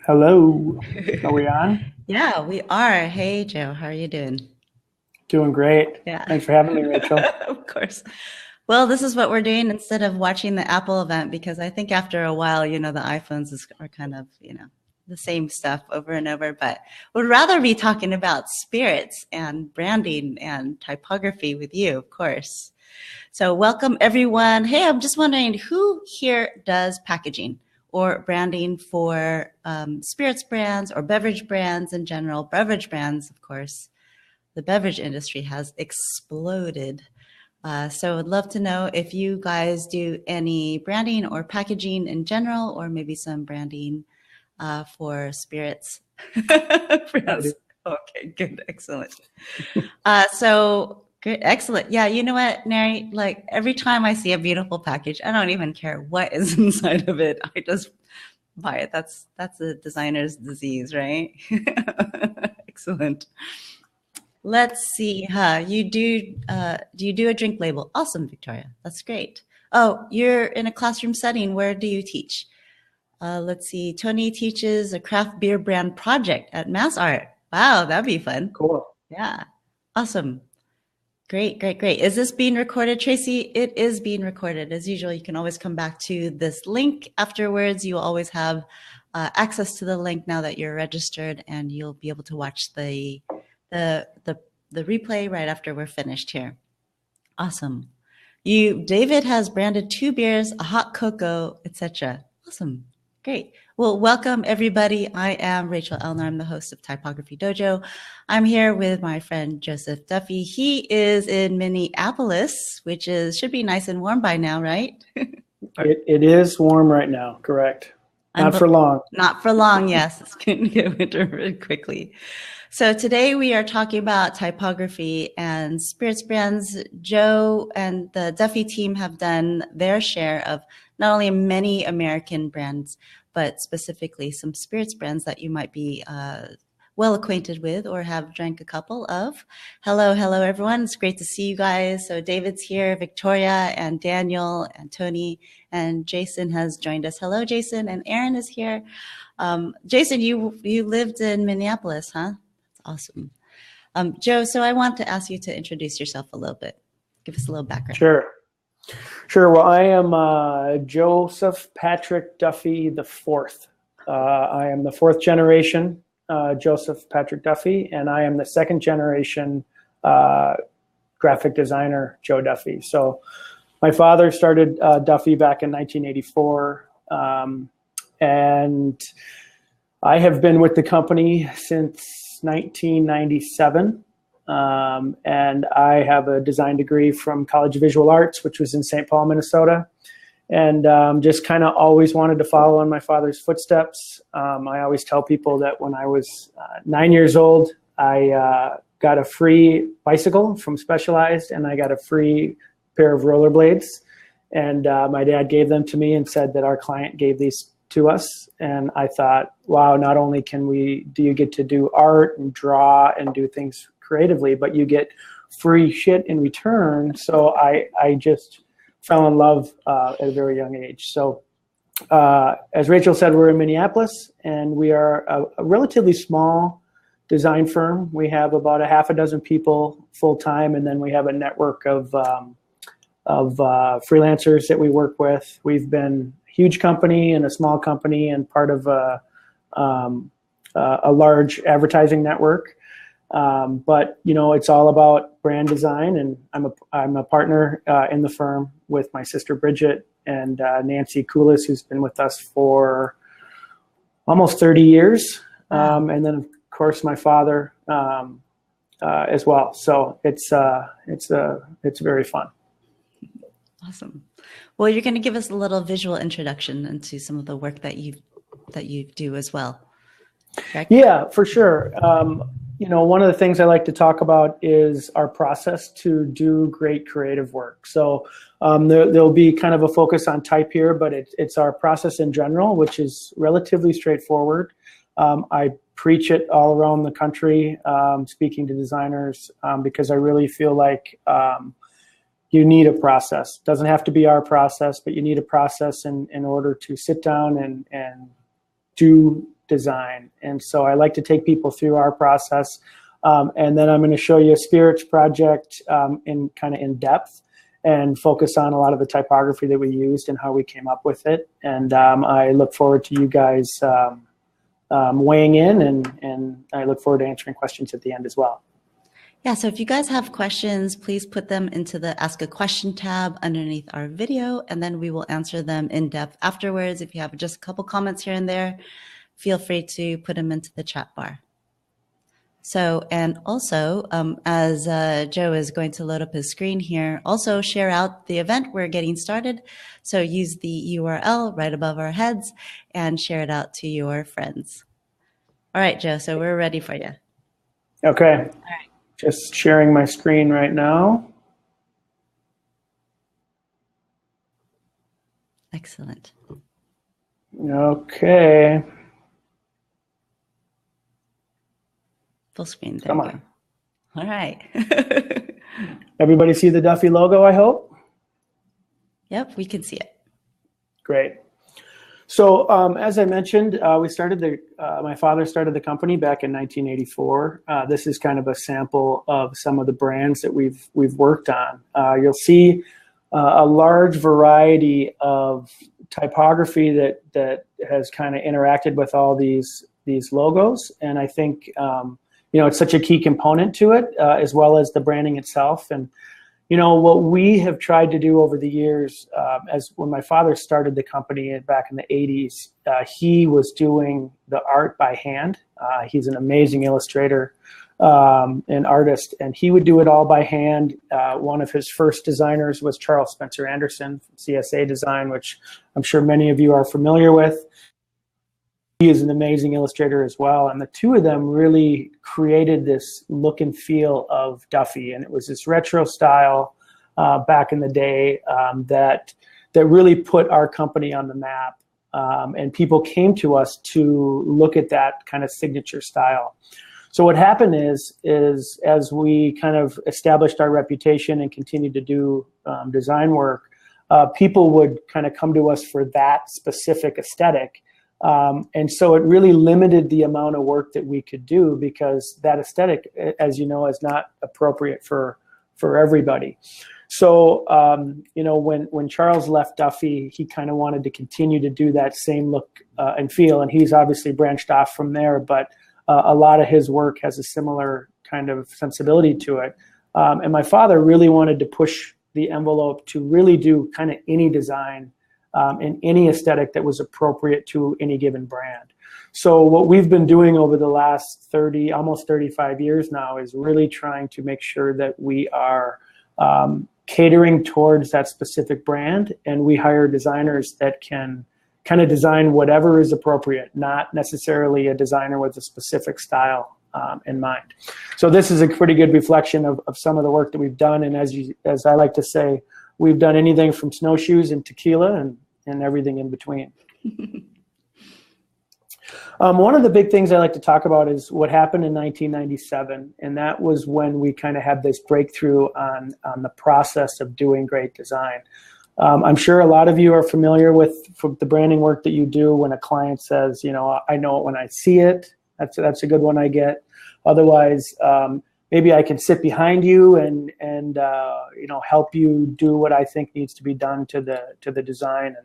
Hello. Are we on? Yeah, we are. Hey, Joe, how are you doing? Doing great. Yeah, Thanks for having me, Rachel. of course. Well, this is what we're doing instead of watching the Apple event because I think after a while, the iPhones are kind of, the same stuff over and over, but would rather be talking about spirits and branding and typography with you, of course. So welcome everyone. Hey, I'm just wondering who here does packaging or branding for spirits brands or beverage brands in general, beverage brands, of course. The beverage industry has exploded. So I'd love to know if you guys do any branding or packaging in general, or maybe some branding for spirits. I do. Okay, good, excellent. So good, excellent. Yeah, you know what, Neri? Like every time I see a beautiful package, I don't even care what is inside of it. I just buy it. That's a designer's disease, right? Excellent. Let's see. You do you do a drink label? Awesome, Victoria. That's great. Oh, you're in a classroom setting. Where do you teach? Let's see. Tony teaches a craft beer brand project at Mass Art. Wow, that'd be fun. Cool. Yeah. Awesome. Great, great, great. Is this being recorded, Tracy? It is being recorded. As usual, you can always come back to this link afterwards. You will always have access to the link now that you're registered, and you'll be able to watch the the replay right after we're finished here. Awesome. David has branded 2 beers, a hot cocoa, etc. Awesome. Great. Well, welcome everybody. I am Rachel Elner. I'm the host of Typography Dojo. I'm here with my friend Joseph Duffy. He is in Minneapolis, which should be nice and warm by now, right? It is warm right now, correct. Not for long. Not for long, yes. It's going to get winter really quickly. So today we are talking about typography and spirits brands. Joe and the Duffy team have done their share of not only many American brands, but specifically some spirits brands that you might be well acquainted with or have drank a couple of. Hello, hello, everyone. It's great to see you guys. So David's here, Victoria and Daniel and Tony, and Jason has joined us. Hello, Jason, and Aaron is here. Jason, you lived in Minneapolis, huh? Awesome. Joe, so I want to ask you to introduce yourself a little bit. Give us a little background. Sure. Well, I am Joseph Patrick Duffy the fourth. I am the 4th generation Joseph Patrick Duffy, and I am the 2nd generation graphic designer Joe Duffy. So my father started Duffy back in 1984, and I have been with the company since 1997, and I have a design degree from College of Visual Arts, which was in St. Paul, Minnesota, and just kind of always wanted to follow in my father's footsteps. I always tell people that when I was 9 years old, I got a free bicycle from Specialized, and I got a free pair of rollerblades, and my dad gave them to me and said that our client gave these to us. And I thought, wow, not only do you get to do art and draw and do things creatively, but you get free shit in return. So I just fell in love at a very young age. So as Rachel said, we're in Minneapolis, and we are a relatively small design firm. We have about a half a dozen people full time, and then we have a network of freelancers that we work with. We've been huge company and a small company and part of a large advertising network. But it's all about brand design, and I'm a partner in the firm with my sister Bridget and Nancy Koulis, who's been with us for almost 30 years, and then of course my father as well. So it's very fun. Awesome. Well, you're going to give us a little visual introduction into some of the work that you do as well. Correct? Yeah, for sure. One of the things I like to talk about is our process to do great creative work. So there'll be kind of a focus on type here, but it's our process in general, which is relatively straightforward. I preach it all around the country, speaking to designers, because I really feel like you need a process. It doesn't have to be our process, but you need a process in order to sit down and do design. And so I like to take people through our process. And then I'm going to show you a spirits project in depth and focus on a lot of the typography that we used and how we came up with it. And I look forward to you guys weighing in, and I look forward to answering questions at the end as well. Yeah, so if you guys have questions, please put them into the Ask a Question tab underneath our video, and then we will answer them in depth afterwards. If you have just a couple comments here and there, feel free to put them into the chat bar. So, and also, as Joe is going to load up his screen here, also share out the event. We're getting started. So use the URL right above our heads and share it out to your friends. All right, Joe, so we're ready for you. Okay. All right. Just sharing my screen right now. Excellent. Okay. Full screen. There Come we on. go. All right. Everybody see the Duffy logo, I hope? Yep, we can see it. Great. So as I mentioned, my father started the company back in 1984. This is kind of a sample of some of the brands that we've worked on. You'll see a large variety of typography that has kind of interacted with all these logos, and I think it's such a key component to it, as well as the branding itself. And what we have tried to do over the years, as when my father started the company back in the 80s, he was doing the art by hand. He's an amazing illustrator and artist, and he would do it all by hand. One of his first designers was Charles Spencer Anderson from CSA Design, which I'm sure many of you are familiar with. He is an amazing illustrator as well, and the two of them really created this look and feel of Duffy, and it was this retro style back in the day that really put our company on the map, and people came to us to look at that kind of signature style. So what happened is as we kind of established our reputation and continued to do design work, people would kind of come to us for that specific aesthetic. And so it really limited the amount of work that we could do, because that aesthetic, as you know, is not appropriate for everybody. So, when Charles left Duffy, he kind of wanted to continue to do that same look and feel, and he's obviously branched off from there, but a lot of his work has a similar kind of sensibility to it. And my father really wanted to push the envelope to really do kind of any design and any aesthetic that was appropriate to any given brand. So what we've been doing over the last almost 35 years now is really trying to make sure that we are catering towards that specific brand, and we hire designers that can kind of design whatever is appropriate, not necessarily a designer with a specific style in mind. So this is a pretty good reflection of some of the work that we've done, and as I like to say, we've done anything from snowshoes and tequila and everything in between. One of the big things I like to talk about is what happened in 1997, and that was when we kind of had this breakthrough on the process of doing great design. I'm sure a lot of you are familiar with the branding work that you do. When a client says, I know it when I see it, that's a good one I get. Otherwise, maybe I can sit behind you and help you do what I think needs to be done to the design.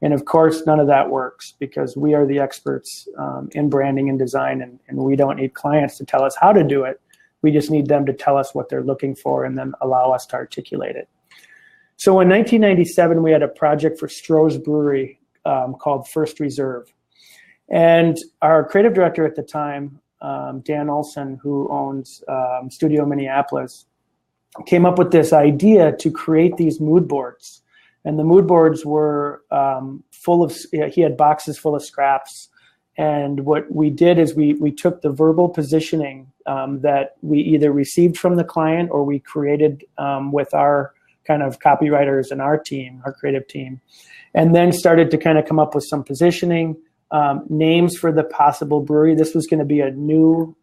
And of course, none of that works, because we are the experts in branding and design, and we don't need clients to tell us how to do it. We just need them to tell us what they're looking for and then allow us to articulate it. So in 1997, we had a project for Stroh's Brewery called First Reserve. And our creative director at the time, Dan Olson, who owns Studio Minneapolis, came up with this idea to create these mood boards. And the mood boards were he had boxes full of scraps. And what we did is we took the verbal positioning that we either received from the client or we created with our kind of copywriters and our team, our creative team, and then started to kind of come up with some positioning, names for the possible brewery. This was going to be a new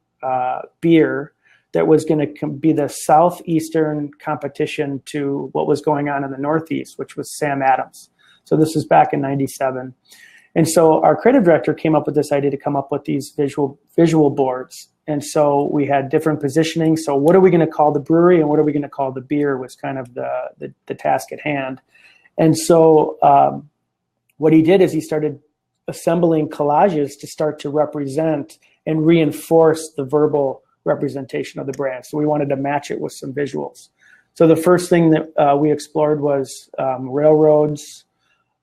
beer that was going to be the southeastern competition to what was going on in the Northeast, which was Sam Adams. So this was back in 97. And so our creative director came up with this idea to come up with these visual boards. And so we had different positioning. So what are we going to call the brewery and what are we going to call the beer was kind of the task at hand. And so what he did is he started assembling collages to start to represent and reinforce the verbal representation of the brand. So we wanted to match it with some visuals. So the first thing that we explored was railroads.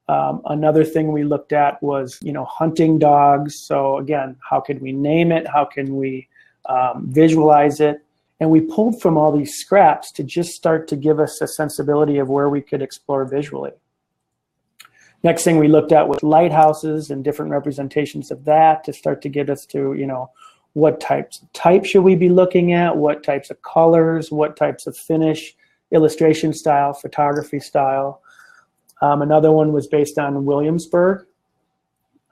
Another thing we looked at was, hunting dogs. So again, how can we name it? How can we visualize it? And we pulled from all these scraps to just start to give us a sensibility of where we could explore visually. Next thing we looked at was lighthouses and different representations of that to start to get us to, what type should we be looking at? What types of colors? What types of finish, illustration style, photography style? Another one was based on Williamsburg.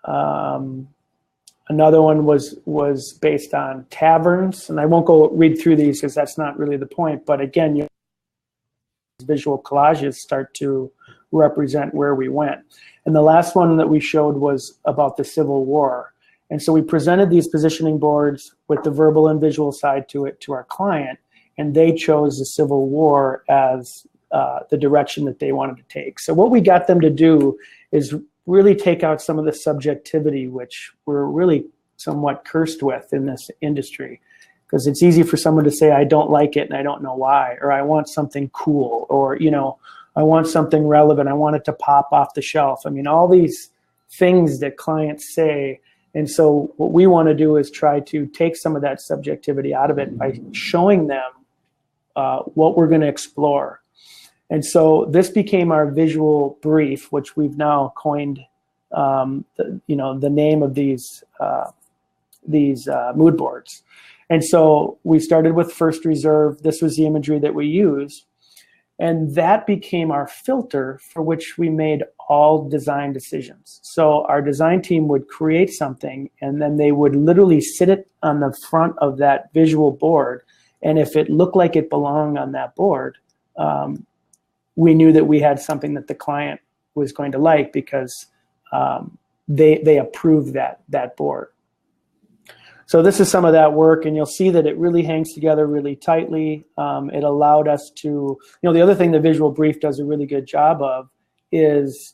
Another one was based on taverns, and I won't go read through these because that's not really the point. But again, visual collages start to represent where we went. And the last one that we showed was about the Civil War. And so we presented these positioning boards with the verbal and visual side to it to our client, and they chose the Civil War as the direction that they wanted to take. So what we got them to do is really take out some of the subjectivity, which we're really somewhat cursed with in this industry. Because it's easy for someone to say, I don't like it and I don't know why, or I want something cool, or, I want something relevant. I want it to pop off the shelf. I mean, all these things that clients say. And so what we want to do is try to take some of that subjectivity out of it by showing them what we're going to explore. And so this became our visual brief, which we've now coined, the name of these mood boards. And so we started with First Reserve. This was the imagery that we used. And that became our filter for which we made all design decisions. So our design team would create something, and then they would literally sit it on the front of that visual board. And if it looked like it belonged on that board, we knew that we had something that the client was going to like because they approved that board. So this is some of that work, and you'll see that it really hangs together really tightly. It allowed us to, the other thing the visual brief does a really good job of is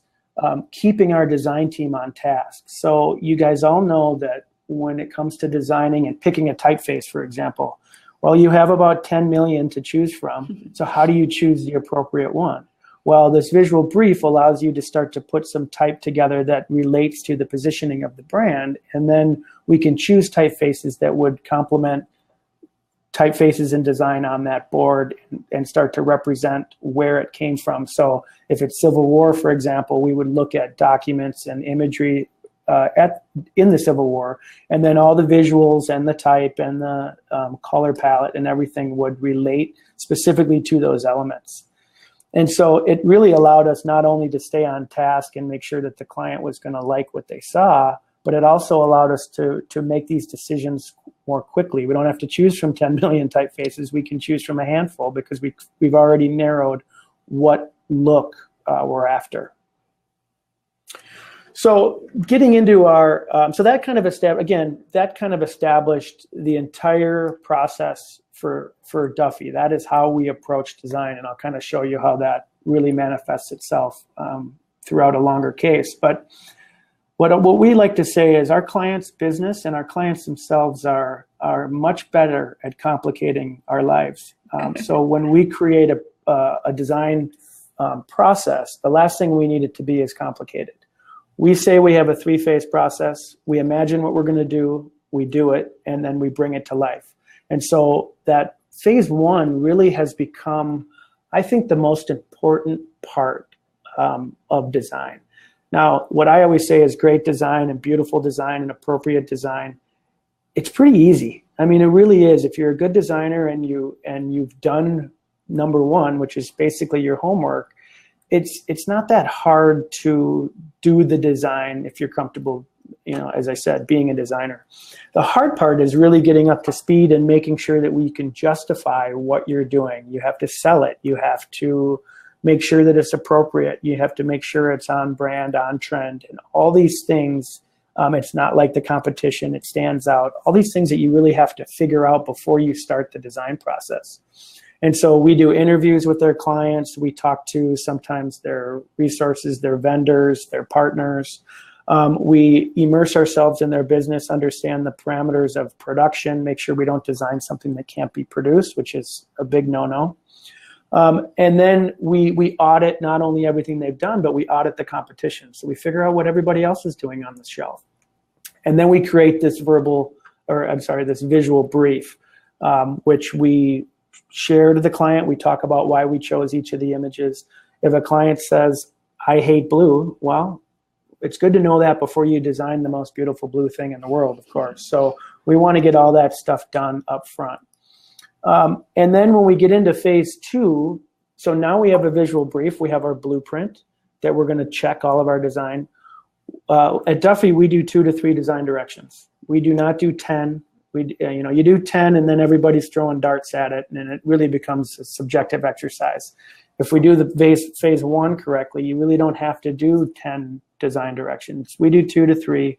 keeping our design team on task. So you guys all know that when it comes to designing and picking a typeface, for example, well, you have about 10 million to choose from. So how do you choose the appropriate one? Well, this visual brief allows you to start to put some type together that relates to the positioning of the brand. And then we can choose typefaces that would complement typefaces and design on that board and start to represent where it came from. So if it's Civil War, for example, we would look at documents and imagery in the Civil War, and then all the visuals and the type and the color palette and everything would relate specifically to those elements. And so it really allowed us not only to stay on task and make sure that the client was going to like what they saw, but it also allowed us to make these decisions more quickly. We don't have to choose from 10 million typefaces. We can choose from a handful because we've already narrowed what look we're after. So getting into our, so that kind of established the entire process for Duffy. That is how we approach design, and I'll kind of show you how that really manifests itself throughout a longer case. But what we like to say is our clients' business and our clients themselves are much better at complicating our lives. So when we create a design process, the last thing we need it to be is complicated. We say we have a three-phase process. We imagine what we're going to do, we do it, and then we bring it to life. And so that phase one really has become, I think, the most important part of design. Now, what I always say is great design and beautiful design and appropriate design, it's pretty easy. I mean, it really is. If you're a good designer and you've done number one, which is basically your homework, it's not that hard to do the design if you're comfortable, as I said, being a designer. The hard part is really getting up to speed and making sure that we can justify what you're doing. You have to sell it. You have to make sure that it's appropriate. You have to make sure it's on brand, on trend, and all these things. It's not like the competition, it stands out. All these things that you really have to figure out before you start the design process. And so we do interviews with their clients. We talk to sometimes their resources, their vendors, their partners. We immerse ourselves in their business, understand the parameters of production, make sure we don't design something that can't be produced, which is a big no-no. And then we audit not only everything they've done, but we audit the competition. So we figure out what everybody else is doing on the shelf. And then we create this this visual brief, which we share to the client. We talk about why we chose each of the images. If a client says, I hate blue, well, it's good to know that before you design the most beautiful blue thing in the world, of course. So we want to get all that stuff done up front. And then when we get into phase 2, so now we have a visual brief. We have our blueprint that we're going to check all of our design. At Duffy, we do 2 to 3 design directions. We do not do 10. You do 10 and then everybody's throwing darts at it, and it really becomes a subjective exercise. If we do the phase 1 correctly, you really don't have to do 10 design directions. We do 2 to 3.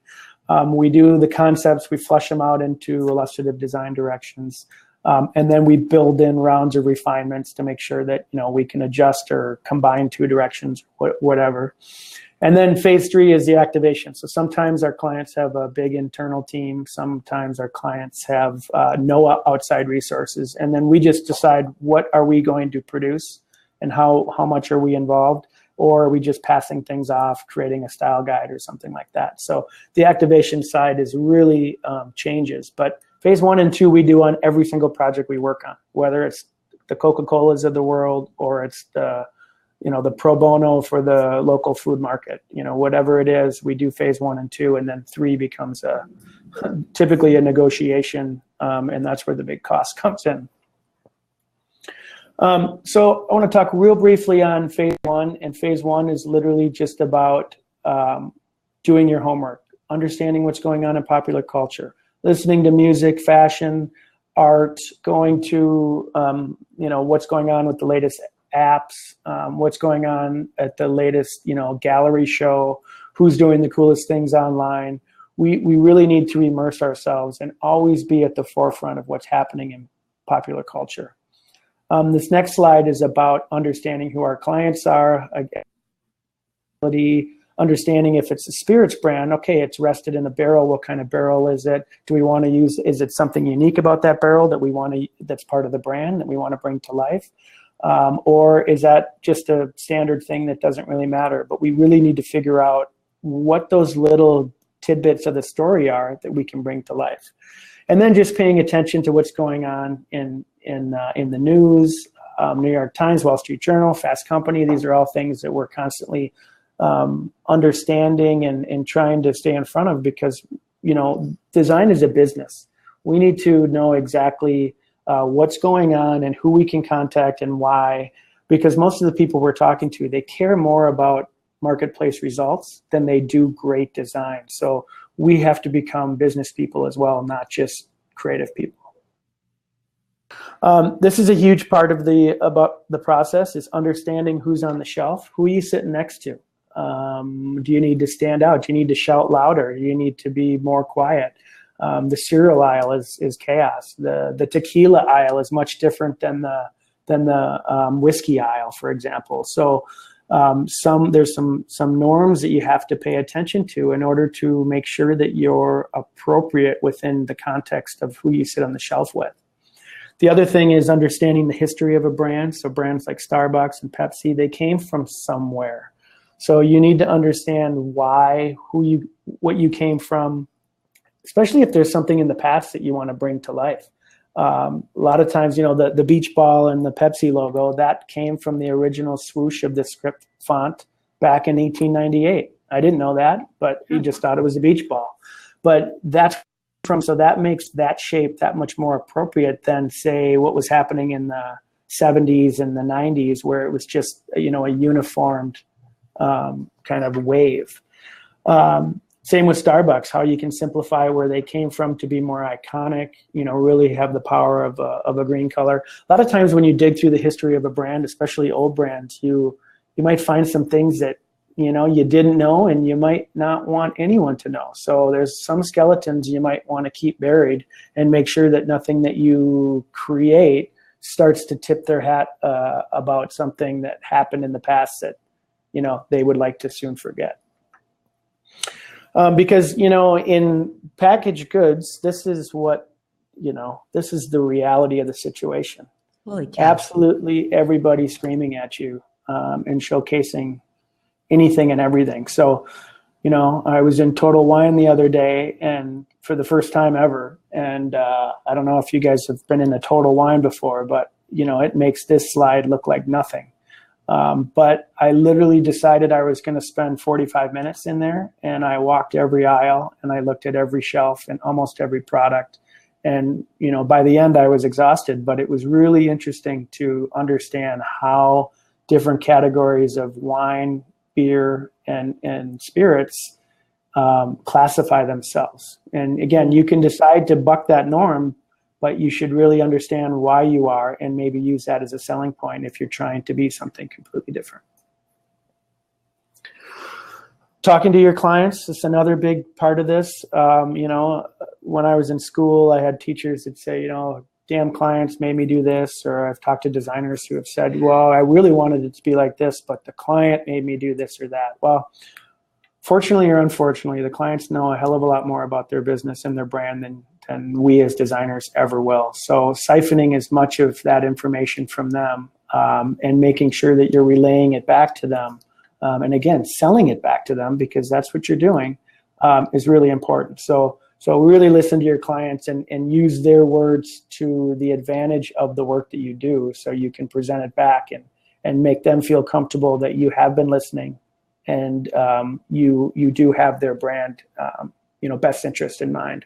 We do the concepts, we flush them out into illustrative design directions. And then we build in rounds of refinements to make sure that, we can adjust or combine 2 directions, whatever. And then phase 3 is the activation. So sometimes our clients have a big internal team. Sometimes our clients have no outside resources. And then we just decide, what are we going to produce and how much are we involved? Or are we just passing things off, creating a style guide or something like that? So the activation side is really changes. But phase 1 and 2 we do on every single project we work on, whether it's the Coca-Colas of the world or it's the pro bono for the local food market. Whatever it is, we do phase 1 and 2, and then 3 becomes typically a negotiation, and that's where the big cost comes in. So I want to talk real briefly on phase 1, and phase 1 is literally just about doing your homework, understanding what's going on in popular culture, listening to music, fashion, art, going to, what's going on with the latest apps, what's going on at the latest, gallery show, who's doing the coolest things online. We really need to immerse ourselves and always be at the forefront of what's happening in popular culture. This next slide is about understanding who our clients are, understanding if it's a spirits brand. Okay, it's rested in a barrel. What kind of barrel is it? Do we want to use, is it something unique about that barrel that we want to, that's part of the brand that we want to bring to life? Or is that just a standard thing that doesn't really matter? But we really need to figure out what those little tidbits of the story are that we can bring to life. And then just paying attention to what's going on in the news, New York Times, Wall Street Journal, Fast Company. These are all things that we're constantly understanding and trying to stay in front of, because, design is a business. We need to know exactly what's going on and who we can contact and why, because most of the people we're talking to, they care more about marketplace results than they do great design. So we have to become business people as well, not just creative people. This is a huge part of about the process, is understanding who's on the shelf. Who are you sitting next to? Do you need to stand out? Do you need to shout louder? Do you need to be more quiet? The cereal aisle is chaos. The tequila aisle is much different than the whiskey aisle, for example. So there's some norms that you have to pay attention to in order to make sure that you're appropriate within the context of who you sit on the shelf with. The other thing is understanding the history of a brand. So brands like Starbucks and Pepsi, they came from somewhere. So you need to understand why, what you came from, especially if there's something in the past that you want to bring to life. A lot of times, the beach ball and the Pepsi logo, that came from the original swoosh of the script font back in 1898. I didn't know that, but you just thought it was a beach ball. But so that makes that shape that much more appropriate than, say, what was happening in the 70s and the 90s, where it was just, a uniformed kind of wave. Same with Starbucks, how you can simplify where they came from to be more iconic, really have the power of a green color. A lot of times when you dig through the history of a brand, especially old brands, you might find some things that, you didn't know and you might not want anyone to know. So there's some skeletons you might want to keep buried and make sure that nothing that you create starts to tip their hat about something that happened in the past that, they would like to soon forget. Because, in packaged goods, this is what, this is the reality of the situation. Holy cow. Absolutely everybody screaming at you and showcasing anything and everything. So, I was in Total Wine the other day and for the first time ever. And I don't know if you guys have been in a Total Wine before, but, it makes this slide look like nothing. But I literally decided I was going to spend 45 minutes in there, and I walked every aisle and I looked at every shelf and almost every product. And, by the end I was exhausted, but it was really interesting to understand how different categories of wine, beer, and spirits classify themselves. And again, you can decide to buck that norm, but you should really understand why you are and maybe use that as a selling point if you're trying to be something completely different. Talking to your clients is another big part of this. When I was in school, I had teachers that say, damn clients made me do this, or I've talked to designers who have said, well, I really wanted it to be like this, but the client made me do this or that. Well, fortunately or unfortunately, the clients know a hell of a lot more about their business and their brand than we as designers ever will. So siphoning as much of that information from them and making sure that you're relaying it back to them, and again, selling it back to them, because that's what you're doing, is really important. So really listen to your clients and use their words to the advantage of the work that you do, so you can present it back and make them feel comfortable that you have been listening and you do have their brand best interest in mind.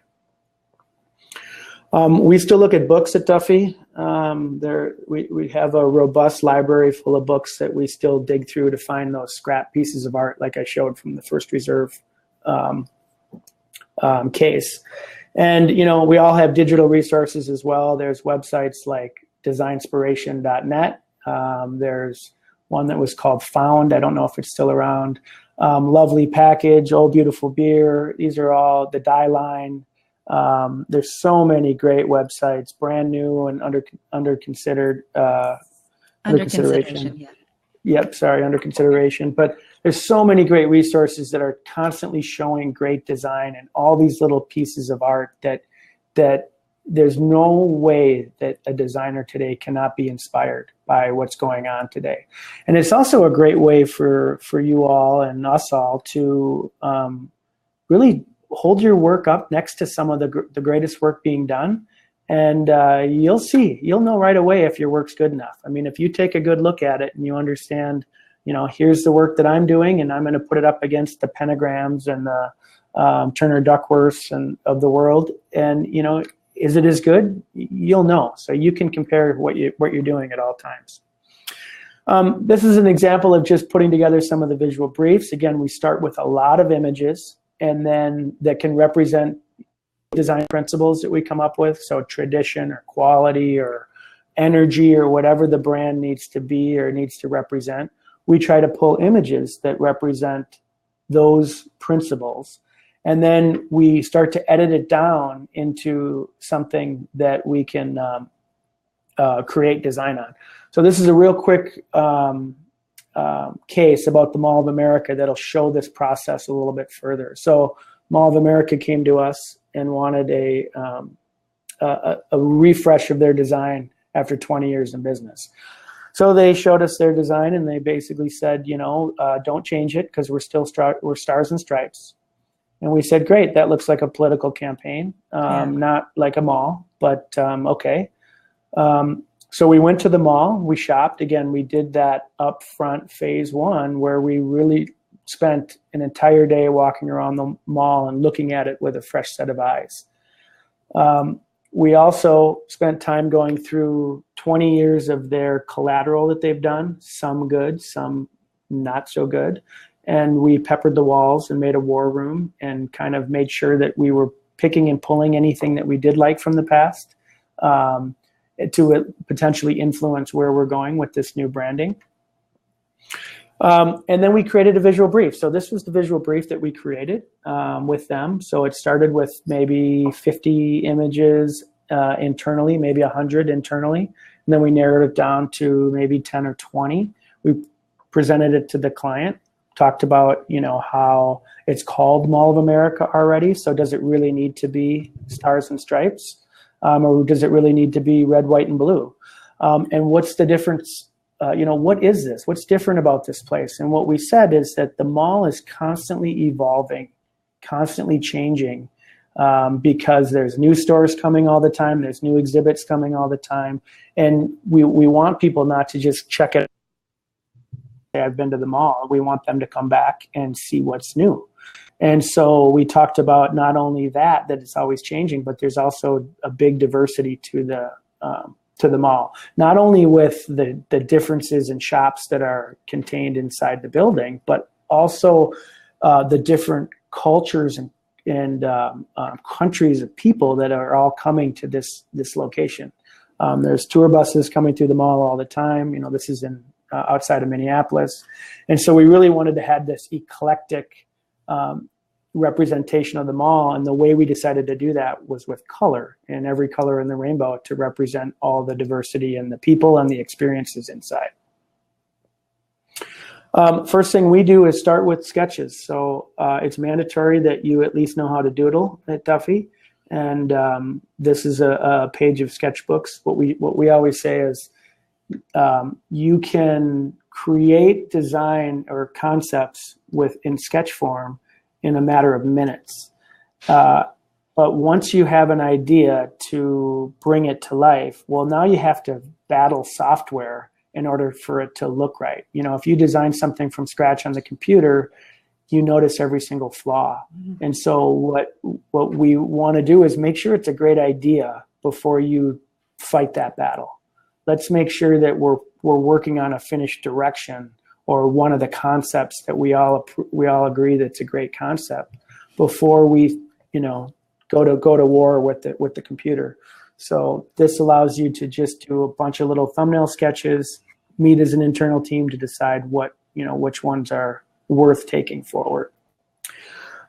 We still look at books at Duffy. We have a robust library full of books that we still dig through to find those scrap pieces of art, like I showed from the First Reserve case. And, we all have digital resources as well. There's websites like designspiration.net. There's one that was called Found. I don't know if it's still around. Lovely Package, Old Beautiful Beer. These are all the Die Line. There's so many great websites, brand new and under consideration. Yeah. Yep, sorry, under consideration. But there's so many great resources that are constantly showing great design and all these little pieces of art that there's no way that a designer today cannot be inspired by what's going on today. And it's also a great way for you all and us all to really hold your work up next to some of the greatest work being done. And you'll know right away if your work's good enough. I mean, if you take a good look at it and you understand, here's the work that I'm doing, and I'm going to put it up against the Pentagrams and the Turner Duckworths and of the world, and is it as good? You'll know. So you can compare what you're doing at all times. This is an example of just putting together some of the visual briefs. Again, we start with a lot of images, and then that can represent design principles that we come up with. So tradition or quality or energy or whatever the brand needs to be or needs to represent. We try to pull images that represent those principles. And then we start to edit it down into something that we can create design on. So this is a real quick case about the Mall of America that'll show this process a little bit further. So Mall of America came to us and wanted a refresh of their design after 20 years in business. So they showed us their design, and they basically said, don't change it because we're stars and stripes. And we said, great, that looks like a political campaign, not like a mall, but okay. So we went to the mall, we shopped. Again, we did that upfront phase one where we really spent an entire day walking around the mall and looking at it with a fresh set of eyes. We also spent time going through 20 years of their collateral that they've done, some good, some not so good, and we peppered the walls and made a war room and kind of made sure that we were picking and pulling anything that we did like from the past to potentially influence where we're going with this new branding. And then we created a visual brief. So this was the visual brief that we created with them. So it started with maybe 50 images internally, maybe 100 internally. And then we narrowed it down to maybe 10 or 20. We presented it to the client, talked about, how it's called Mall of America already. So does it really need to be stars and stripes? Or does it really need to be red, white, and blue? And what's the difference? What is this? What's different about this place? And what we said is that the mall is constantly evolving, constantly changing, because there's new stores coming all the time. There's new exhibits coming all the time. And we want people not to just check it. I've been to the mall. We want them to come back and see what's new. And so we talked about not only that it's always changing, but there's also a big diversity to the mall, not only with the differences in shops that are contained inside the building, but also the different cultures and countries of people that are all coming to this location. There's tour buses coming through the mall all the time. This is in outside of Minneapolis. And so we really wanted to have this eclectic representation of the mall, and the way we decided to do that was with color, and every color in the rainbow to represent all the diversity and the people and the experiences inside. First thing we do is start with sketches. So it's mandatory that you at least know how to doodle at Duffy, and this is a page of sketchbooks. What we always say is you can create design or concepts in sketch form in a matter of minutes. But once you have an idea to bring it to life, well, now you have to battle software in order for it to look right. If you design something from scratch on the computer, you notice every single flaw. Mm-hmm. And so what we want to do is make sure it's a great idea before you fight that battle. Let's make sure that we're working on a finished direction or one of the concepts that we all agree that's a great concept before we, go to war with the computer. So this allows you to just do a bunch of little thumbnail sketches, meet as an internal team to decide which ones are worth taking forward.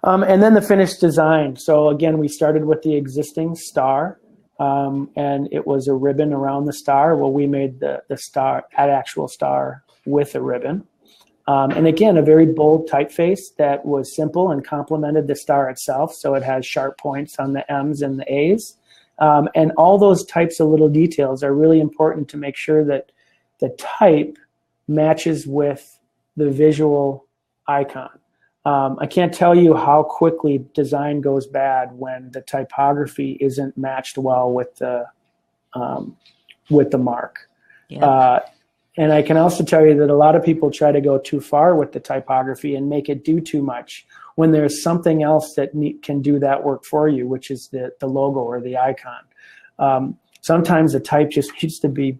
And then the finished design. So again, we started with the existing star, and it was a ribbon around the star. Well, we made the star, an actual star with a ribbon. And again, a very bold typeface that was simple and complemented the star itself. So it has sharp points on the M's and the A's. And all those types of little details are really important to make sure that the type matches with the visual icon. I can't tell you how quickly design goes bad when the typography isn't matched well with the mark. Yeah. And I can also tell you that a lot of people try to go too far with the typography and make it do too much when there's something else that can do that work for you, which is the logo or the icon. Sometimes the type just needs to be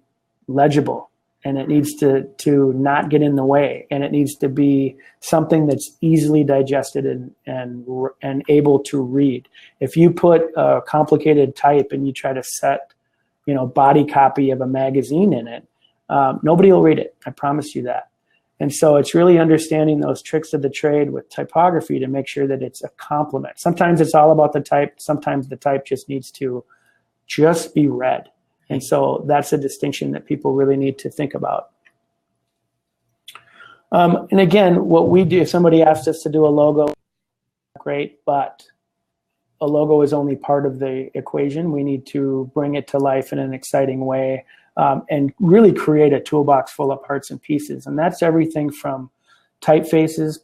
legible, and it needs to not get in the way, and it needs to be something that's easily digested and able to read. If you put a complicated type and you try to set, body copy of a magazine in it, nobody will read it. I promise you that. And so it's really understanding those tricks of the trade with typography to make sure that it's a complement. Sometimes it's all about the type. Sometimes the type just needs to just be read. And so that's a distinction that people really need to think about. And again, what we do, if somebody asks us to do a logo, great, but a logo is only part of the equation. We need to bring it to life in an exciting way. And really create a toolbox full of parts and pieces. And that's everything from typefaces,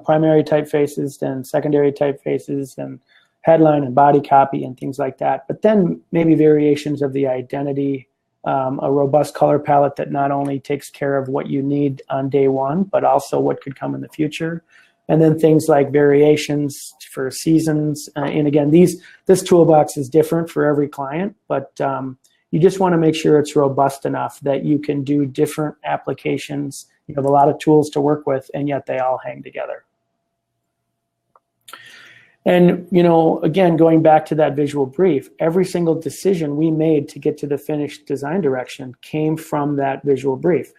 primary typefaces, then secondary typefaces, and headline and body copy and things like that. But then maybe variations of the identity, a robust color palette that not only takes care of what you need on day one, but also what could come in the future. And then things like variations for seasons. And again, this toolbox is different for every client, but you just want to make sure it's robust enough that you can do different applications You have a lot of tools to work with, and yet they all hang together. And, again, going back to that visual brief, every single decision we made to get to the finished design direction came from that visual brief.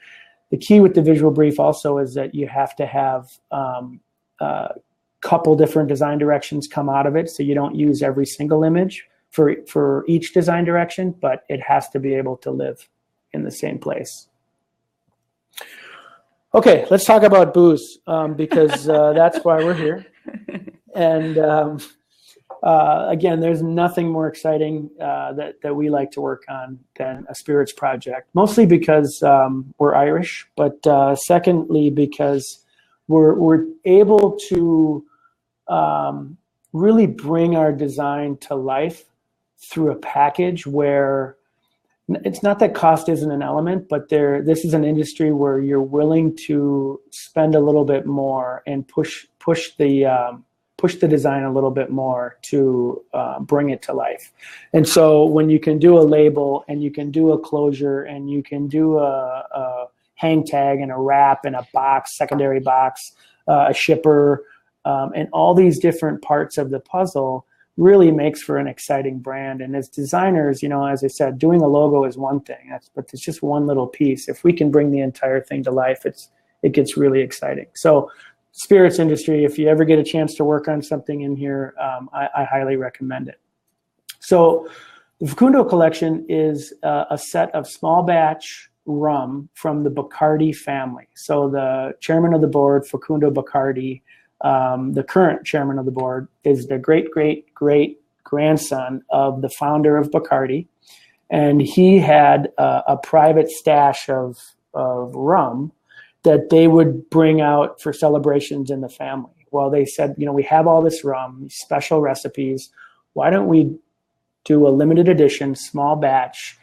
The key with the visual brief also is that you have to have a couple different design directions come out of it, so you don't use every single image for each design direction, but it has to be able to live in the same place. Okay, let's talk about booze, because that's why we're here. And again, there's nothing more exciting that we like to work on than a spirits project, mostly because we're Irish, but secondly, because we're able to really bring our design to life through a package where it's not that cost isn't an element, but this is an industry where you're willing to spend a little bit more and push the design a little bit more to bring it to life. And so when you can do a label and you can do a closure and you can do a hang tag and a wrap and a box, secondary box, a shipper, and all these different parts of the puzzle really makes for an exciting brand. And as designers, as I said, doing a logo is one thing, but it's just one little piece. If we can bring the entire thing to life, it gets really exciting. So spirits industry, if you ever get a chance to work on something in here, I highly recommend it. So the Kundo Collection is a set of small batch rum from the Bacardi family. So the chairman of the board, Facundo Bacardi, the current chairman of the board, is the great-great-great-grandson of the founder of Bacardi. And he had a private stash of rum that they would bring out for celebrations in the family. Well, they said, we have all this rum, these special recipes. Why don't we do a limited edition, small batch,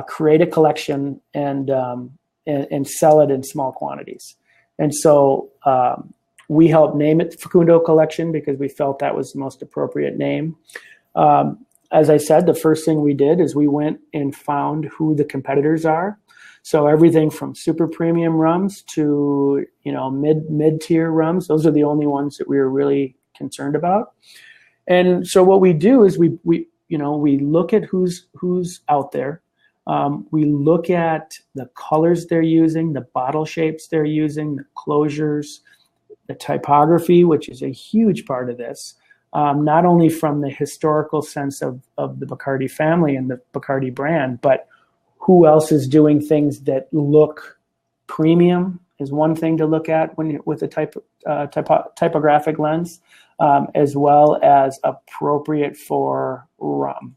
create a collection, and sell it in small quantities? And so we helped name it the Kundo Collection because we felt that was the most appropriate name. As I said, the first thing we did is we went and found who the competitors are. So everything from super premium rums to mid-tier rums, those are the only ones that we were really concerned about. And so what we do is we look at who's out there. We look at the colors they're using, the bottle shapes they're using, the closures, the typography, which is a huge part of this, not only from the historical sense of the Bacardi family and the Bacardi brand, but who else is doing things that look premium is one thing to look at with a typographic lens, as well as appropriate for rum.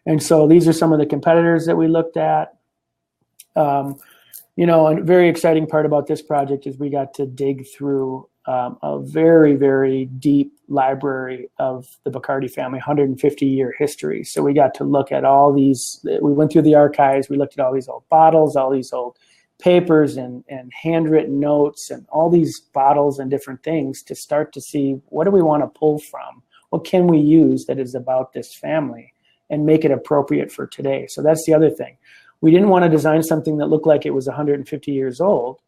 And so these are some of the competitors that we looked at. A very exciting part about this project is we got to dig through a very, very deep library of the Bacardi family, 150-year history. So we got to look at all these. We went through the archives. We looked at all these old bottles, all these old papers and handwritten notes and all these bottles and different things to start to see what do we want to pull from? What can we use that is about this family and make it appropriate for today? So that's the other thing. We didn't want to design something that looked like it was 150 years old,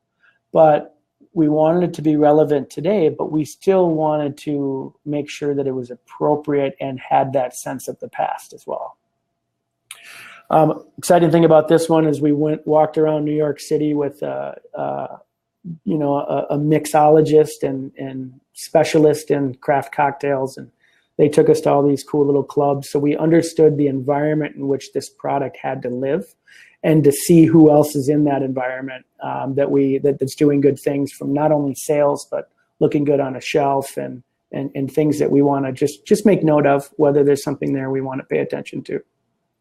but we wanted it to be relevant today, but we still wanted to make sure that it was appropriate and had that sense of the past as well. Exciting thing about this one is we walked around New York City with a mixologist and specialist in craft cocktails, and they took us to all these cool little clubs. So we understood the environment in which this product had to live, and to see who else is in that environment that's doing good things, from not only sales but looking good on a shelf and things that we want to just make note of, whether there's something there we want to pay attention to.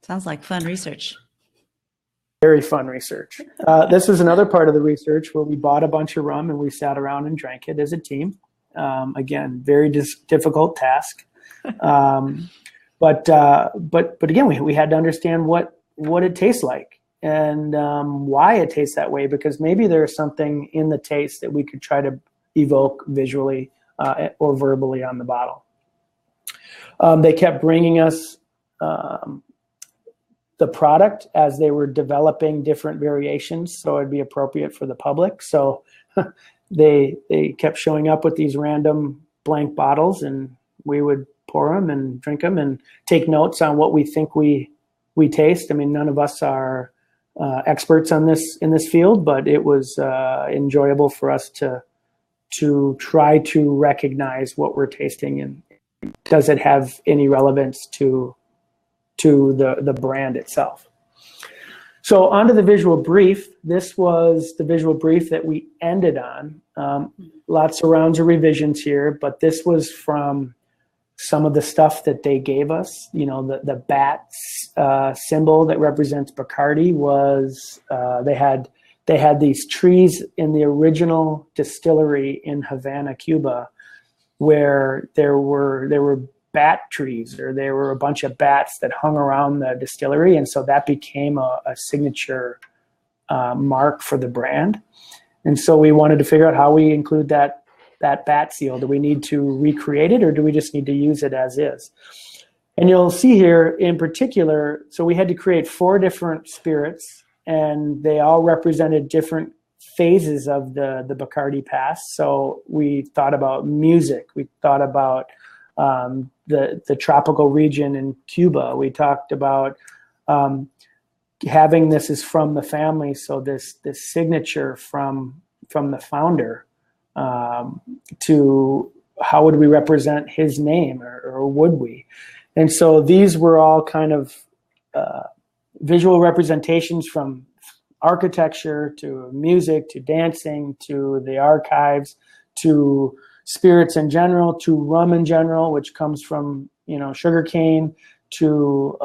Sounds like fun research. Very fun research. This was another part of the research where we bought a bunch of rum and we sat around and drank it as a team. Again, very difficult task. But again, we had to understand what it tastes like and why it tastes that way, because maybe there's something in the taste that we could try to evoke visually or verbally on the bottle. They kept bringing us the product as they were developing different variations, so it'd be appropriate for the public. So they kept showing up with these random blank bottles, and we would pour them and drink them and take notes on what we think we taste. I mean, none of us are experts on this in this field, but it was enjoyable for us to try to recognize what we're tasting, and does it have any relevance to the brand itself. So onto the visual brief. This was the visual brief that we ended on. Lots of rounds of revisions here, but this was from some of the stuff that they gave us. You know, the bat symbol that represents Bacardi was, they had these trees in the original distillery in Havana, Cuba, where there were bat trees, or there were a bunch of bats that hung around the distillery, and so that became a signature mark for the brand. And so we wanted to figure out how we include that bat seal. Do we need to recreate it, or do we just need to use it as is? And you'll see here in particular, so we had to create 4 different spirits, and they all represented different phases of the Bacardi past. So we thought about music. We thought about the tropical region in Cuba. We talked about having this is from the family, so this signature from the founder, to how would we represent his name, or would we? And so these were all kind of visual representations, from architecture to music to dancing to the archives to spirits in general to rum in general, which comes from, you know, sugarcane, to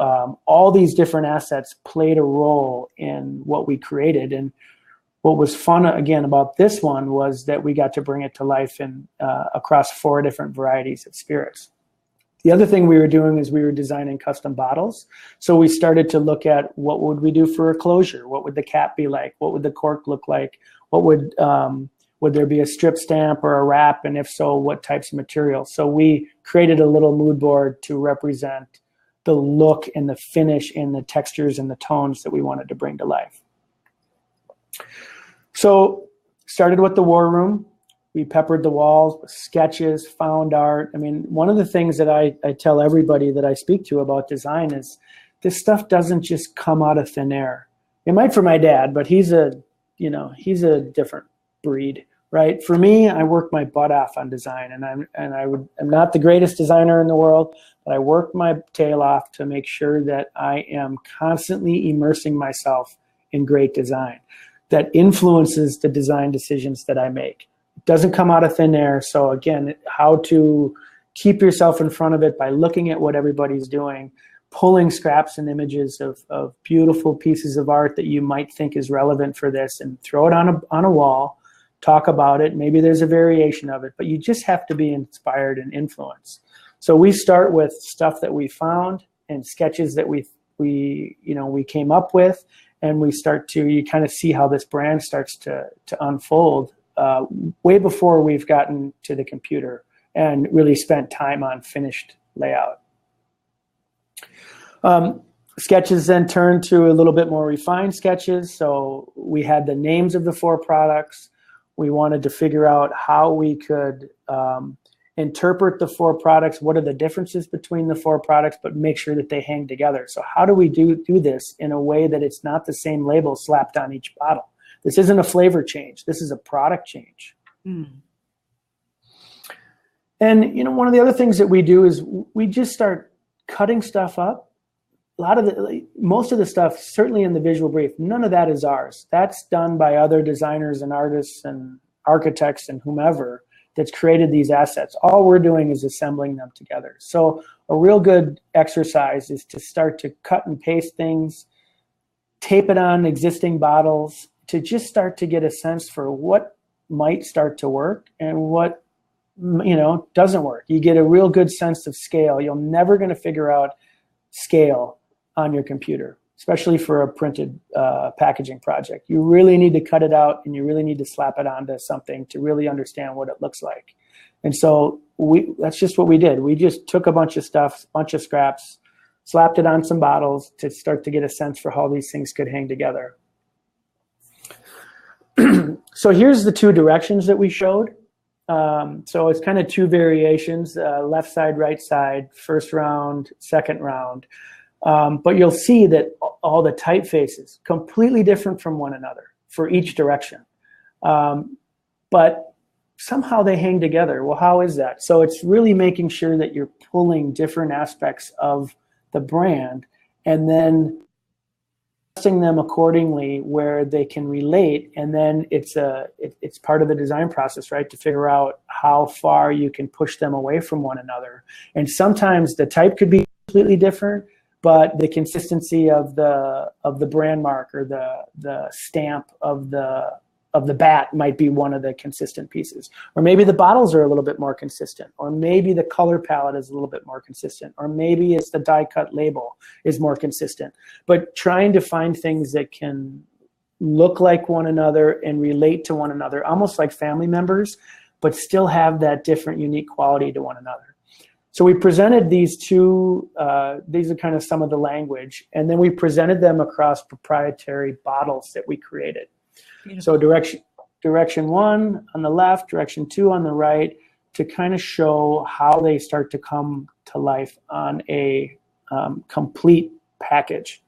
all these different assets played a role in what we created. And what was fun again about this one was that we got to bring it to life in across 4 different varieties of spirits. The other thing we were doing is we were designing custom bottles. So we started to look at what would we do for a closure? What would the cap be like? What would the cork look like? What would there be a strip stamp or a wrap? And if so, what types of material? So we created a little mood board to represent the look and the finish and the textures and the tones that we wanted to bring to life. So started with the war room. We peppered the walls with sketches, found art. I mean, one of the things that I tell everybody that I speak to about design is this stuff doesn't just come out of thin air. It might for my dad, but he's a different breed, right? For me, I work my butt off on design, and I'm not the greatest designer in the world, but I work my tail off to make sure that I am constantly immersing myself in great design that influences the design decisions that I make. It doesn't come out of thin air. So again, how to keep yourself in front of it by looking at what everybody's doing, pulling scraps and images of beautiful pieces of art that you might think is relevant for this, and throw it on a wall, talk about it. Maybe there's a variation of it, but you just have to be inspired and influenced. So we start with stuff that we found and sketches that we came up with, and we start to, you kind of see how this brand starts to unfold way before we've gotten to the computer and really spent time on finished layout. Sketches then turned to a little bit more refined sketches. So we had the names of the 4 products. We wanted to figure out how we could interpret the 4 products. What are the differences between the 4 products, but make sure that they hang together. So how do we do this in a way that it's not the same label slapped on each bottle? This isn't a flavor change. This is a product change. Mm. And one of the other things that we do is we just start cutting stuff up. Most of the stuff, certainly in the visual brief, none of that is ours. That's done by other designers and artists and architects and whomever that's created these assets. All we're doing is assembling them together. So a real good exercise is to start to cut and paste things, tape it on existing bottles, to just start to get a sense for what might start to work and what doesn't work. You get a real good sense of scale. You're never going to figure out scale on your computer, especially for a printed packaging project. You really need to cut it out, and you really need to slap it onto something to really understand what it looks like. And so that's just what we did. We just took a bunch of stuff, bunch of scraps, slapped it on some bottles to start to get a sense for how these things could hang together. So here's the two directions that we showed. So it's kind of two variations, left side, right side, first round, second round. But you'll see that all the typefaces completely different from one another for each direction. But somehow they hang together. Well, how is that? So it's really making sure that you're pulling different aspects of the brand and then adjusting them accordingly where they can relate. And then it's part of the design process, right? To figure out how far you can push them away from one another. And sometimes the type could be completely different, but the consistency of the brand mark or the stamp of the bat might be one of the consistent pieces. Or maybe the bottles are a little bit more consistent, or maybe the color palette is a little bit more consistent, or maybe it's the die cut label is more consistent. But trying to find things that can look like one another and relate to one another, almost like family members, but still have that different, unique quality to one another. So we presented these two, these are kind of some of the language, and then we presented them across proprietary bottles that we created. Beautiful. So direction one on the left, direction two on the right, to kind of show how they start to come to life on a complete package.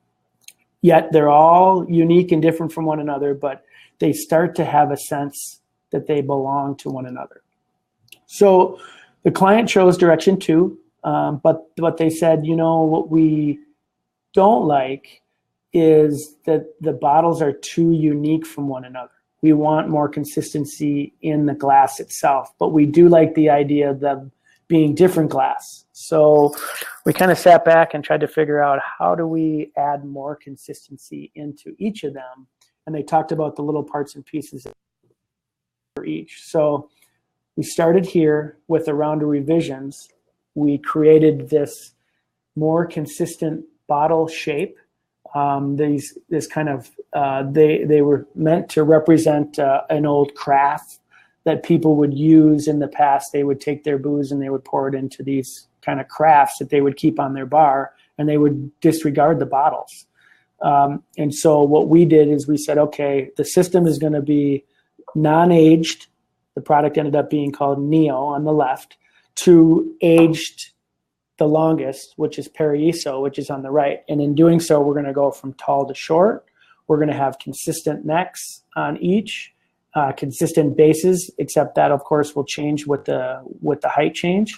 Yet they're all unique and different from one another, but they start to have a sense that they belong to one another. So the client chose direction two, but they said, you know, what we don't like is that the bottles are too unique from one another. We want more consistency in the glass itself, but we do like the idea of them being different glass. So we kind of sat back and tried to figure out how do we add more consistency into each of them. And they talked about the little parts and pieces for each. So we started here with a round of revisions. We created this more consistent bottle shape. This kind of they were meant to represent an old craft that people would use in the past. They would take their booze and they would pour it into these kind of crafts that they would keep on their bar, and they would disregard the bottles. And so what we did is we said, okay, the system is going to be non-aged. The product ended up being called Neo on the left, to aged the longest, which is Paraiso, which is on the right. And in doing so, we're going to go from tall to short. We're going to have consistent necks on each, consistent bases, except that, of course, will change with the height change.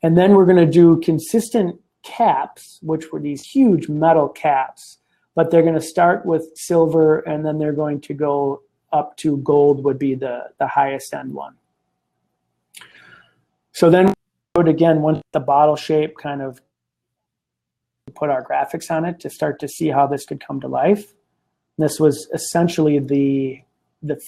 And then we're going to do consistent caps, which were these huge metal caps, but they're going to start with silver, and then they're going to go up to gold would be the highest end one. So then again, once the bottle shape kind of put our graphics on it to start to see how this could come to life. This was essentially the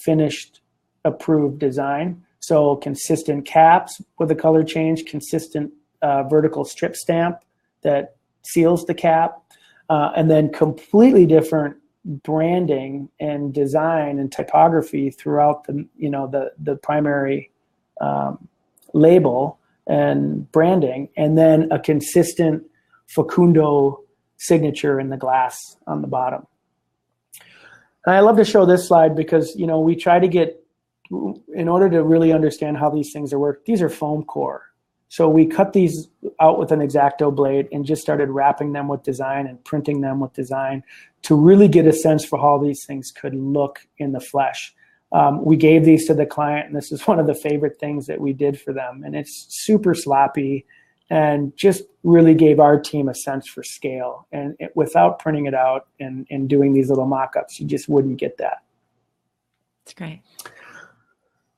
finished approved design. So consistent caps with a color change, consistent vertical strip stamp that seals the cap, and then completely different branding and design and typography throughout the primary label and branding, and then a consistent Kundo signature in the glass on the bottom. And I love to show this slide because, you know, we try to get, in order to really understand how these things are worked, these are foam core. So we cut these out with an X-Acto blade and just started wrapping them with design and printing them with design to really get a sense for how these things could look in the flesh. We gave these to the client, and this is one of the favorite things that we did for them. And it's super sloppy and just really gave our team a sense for scale. And without printing it out and doing these little mock-ups, you just wouldn't get that. That's great.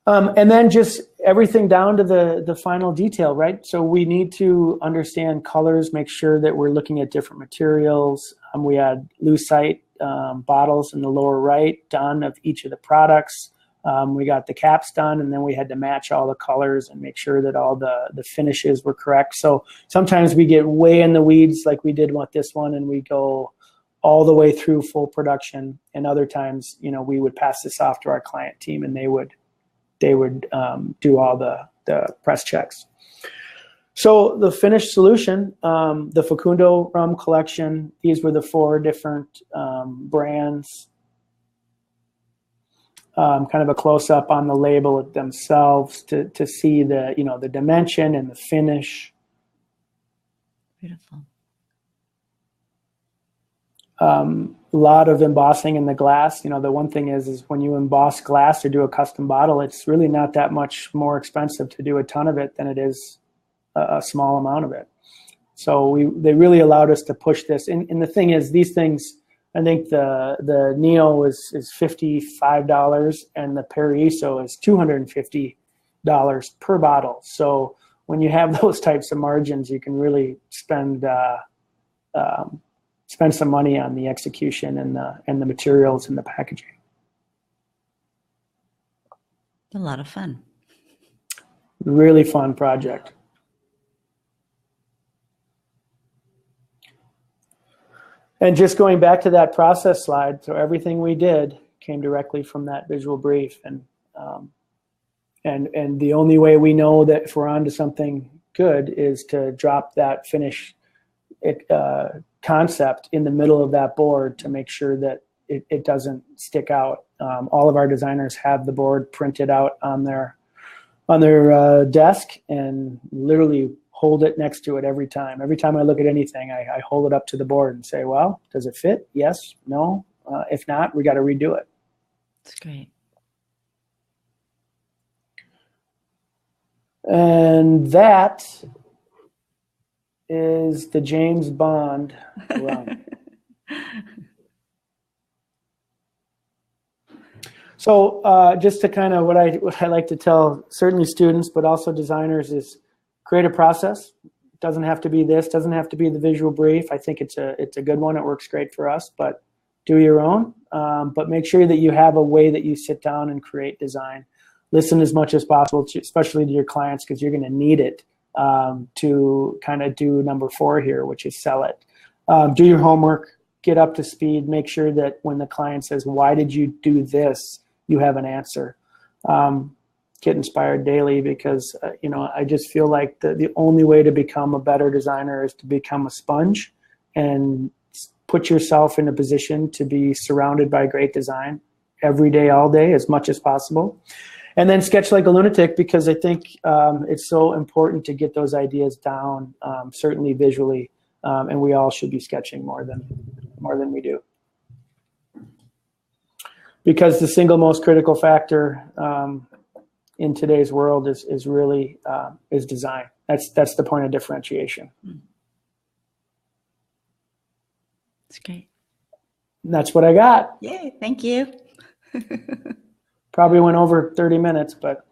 And then just everything down to the final detail, right? So we need to understand colors, make sure that we're looking at different materials. We had lucite bottles in the lower right done of each of the products. We got the caps done, and then we had to match all the colors and make sure that all the finishes were correct. So sometimes we get way in the weeds like we did with this one, and we go all the way through full production. And other times, you know, we would pass this off to our client team, and they would do all the press checks. So the finished solution, the Kundo Collection, these were the 4 different brands. Kind of a close-up on the label themselves to see the, the dimension and the finish. Beautiful. A lot of embossing in the glass. The one thing is when you emboss glass or do a custom bottle, it's really not that much more expensive to do a ton of it than it is a small amount of it. So they really allowed us to push this. And the thing is, these things, I think the Neo is $55 and the Paraiso is $250 per bottle. So when you have those types of margins, you can really spend some money on the execution and the materials and the packaging. A lot of fun. Really fun project. And just going back to that process slide, so everything we did came directly from that visual brief, and the only way we know that if we're onto something good is to drop that finish concept in the middle of that board to make sure that it doesn't stick out. All of our designers have the board printed out on their desk and literally hold it next to it every time. Every time I look at anything, I hold it up to the board and say, well, does it fit? Yes, no. If not, we got to redo it. That's great. And that is the James Bond run. So just to kind of what I like to tell certainly students, but also designers, is create a process. It doesn't have to be this, doesn't have to be the visual brief. I think it's a good one. It works great for us, but do your own. But make sure that you have a way that you sit down and create design. Listen as much as possible, especially to your clients, because you're going to need it to kind of do number 4 here, which is sell it. Do your homework, get up to speed, make sure that when the client says, why did you do this, you have an answer. Get inspired daily, because I just feel like the only way to become a better designer is to become a sponge and put yourself in a position to be surrounded by great design every day, all day, as much as possible. And then sketch like a lunatic, because I think it's so important to get those ideas down, certainly visually, and we all should be sketching more than we do. Because the single most critical factor in today's world is really design. That's the point of differentiation. That's great. And that's what I got. Yay! Thank you. Probably went over 30 minutes, but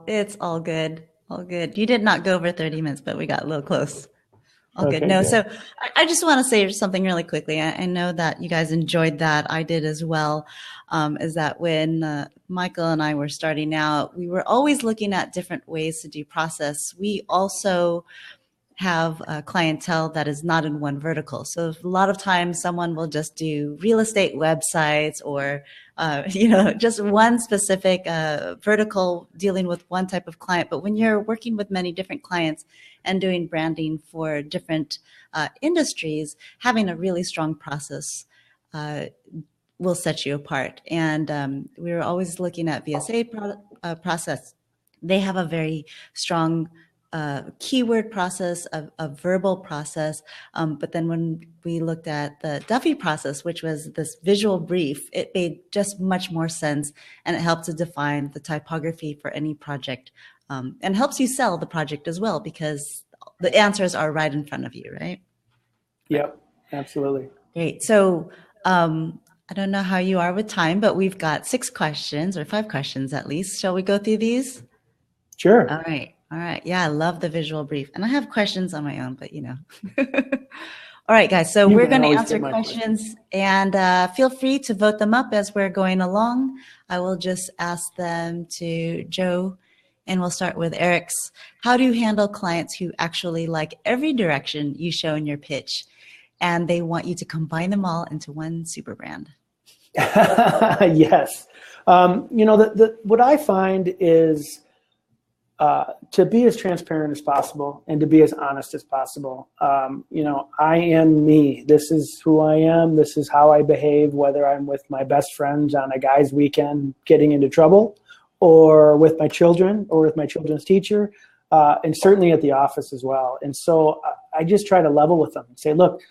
it's all good. All good. You did not go over 30 minutes, but we got a little close. All okay, good. No, good. So I just want to say something really quickly. I know that you guys enjoyed that. I did as well. Is that when Michael and I were starting out, we were always looking at different ways to do process. We also have a clientele that is not in one vertical. So a lot of times someone will just do real estate websites or, just one specific vertical dealing with one type of client. But when you're working with many different clients and doing branding for different industries, having a really strong process will set you apart. And we were always looking at VSA process. They have a very strong keyword process, a verbal process. But then when we looked at the Duffy process, which was this visual brief, it made just much more sense, and it helped to define the typography for any project, and helps you sell the project as well, because the answers are right in front of you, right? Yep, absolutely. Great. So I don't know how you are with time, but we've got 6 questions, or 5 questions at least. Shall we go through these? Sure. All right. All right. Yeah, I love the visual brief. And I have questions on my own, but All right, guys. So we're going to answer questions, and feel free to vote them up as we're going along. I will just ask them to Joe, and we'll start with Eric's. How do you handle clients who actually like every direction you show in your pitch, and they want you to combine them all into one super brand? Yes. What I find is to be as transparent as possible and to be as honest as possible. I am me. This is who I am. This is how I behave, whether I'm with my best friends on a guy's weekend getting into trouble, or with my children, or with my children's teacher, and certainly at the office as well. And so I just try to level with them and say, look,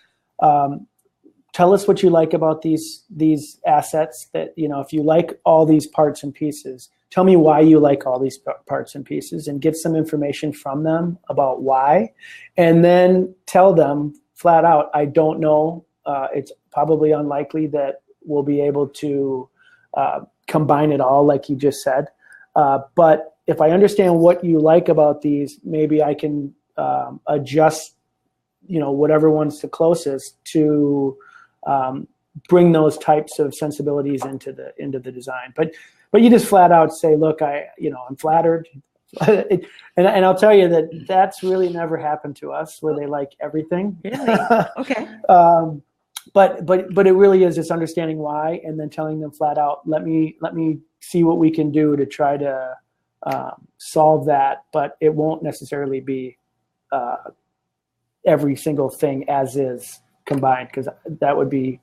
tell us what you like about these assets. That, if you like all these parts and pieces, tell me why you like all these parts and pieces, and get some information from them about why. And then tell them flat out, I don't know. It's probably unlikely that we'll be able to combine it all like you just said. But if I understand what you like about these, maybe I can adjust, whatever one's the closest to bring those types of sensibilities into the design. But you just flat out say, look, I'm flattered. and I'll tell you that that's really never happened to us, where they like everything. Really? Okay. But it really is just understanding why, and then telling them flat out, let me see what we can do to try to solve that. But it won't necessarily be every single thing as is combined, because that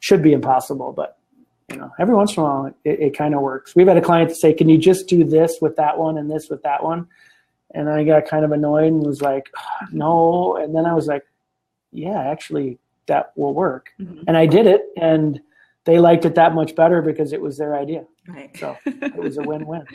should be impossible. But every once in a while it kind of works. We've had a client to say, can you just do this with that one and this with that one? And I got kind of annoyed and was like, no. And then I was like, yeah, actually that will work. Mm-hmm. And I did it, and they liked it that much better because it was their idea. Right. So it was a win-win.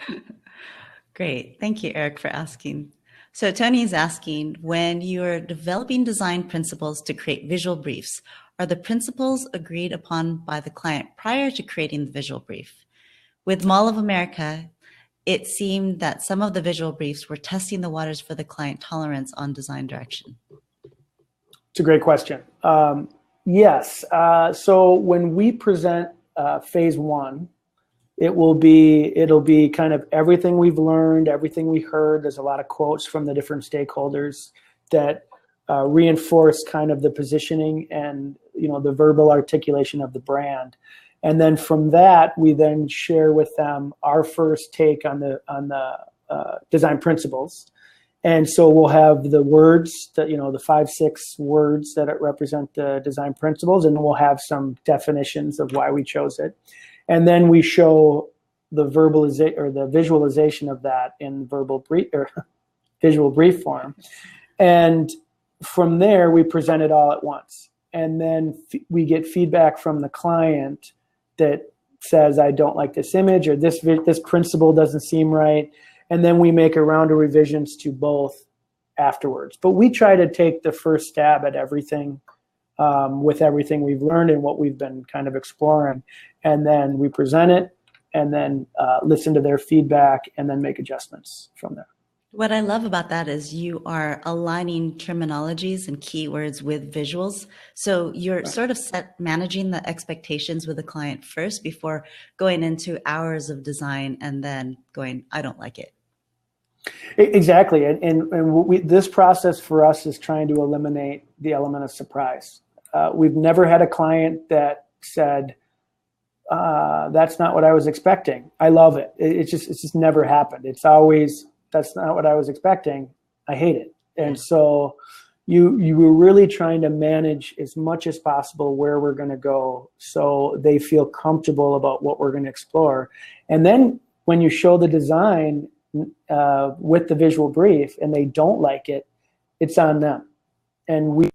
Great. Thank you, Eric, for asking. So Tony is asking, when you're developing design principles to create visual briefs, are the principles agreed upon by the client prior to creating the visual brief? With Mall of America, it seemed that some of the visual briefs were testing the waters for the client tolerance on design direction. It's a great question. Yes. So when we present phase one, it'll be kind of everything we've learned, everything we heard. There's a lot of quotes from the different stakeholders that reinforce kind of the positioning and the verbal articulation of the brand. And then from that, we then share with them our first take on the design principles. And so we'll have the words that, the 5-6 words that represent the design principles, and we'll have some definitions of why we chose it. And then we show the verbalization or the visualization of that in visual brief form. And from there, we present it all at once. And then we get feedback from the client that says, I don't like this image, or this principle doesn't seem right. And then we make a round of revisions to both afterwards. But we try to take the first stab at everything with everything we've learned and what we've been kind of exploring. And then we present it, and then listen to their feedback, and then make adjustments from there. What I love about that is you are aligning terminologies and keywords with visuals. So you're sort of managing the expectations with the client first before going into hours of design and then going, I don't like it. Exactly. And this process for us is trying to eliminate the element of surprise. We've never had a client that said, that's not what I was expecting. I love it. It's just never happened. It's always, that's not what I was expecting. I hate it. And so you were really trying to manage as much as possible where we're going to go, so they feel comfortable about what we're going to explore. And then when you show the design with the visual brief and they don't like it, it's on them. And we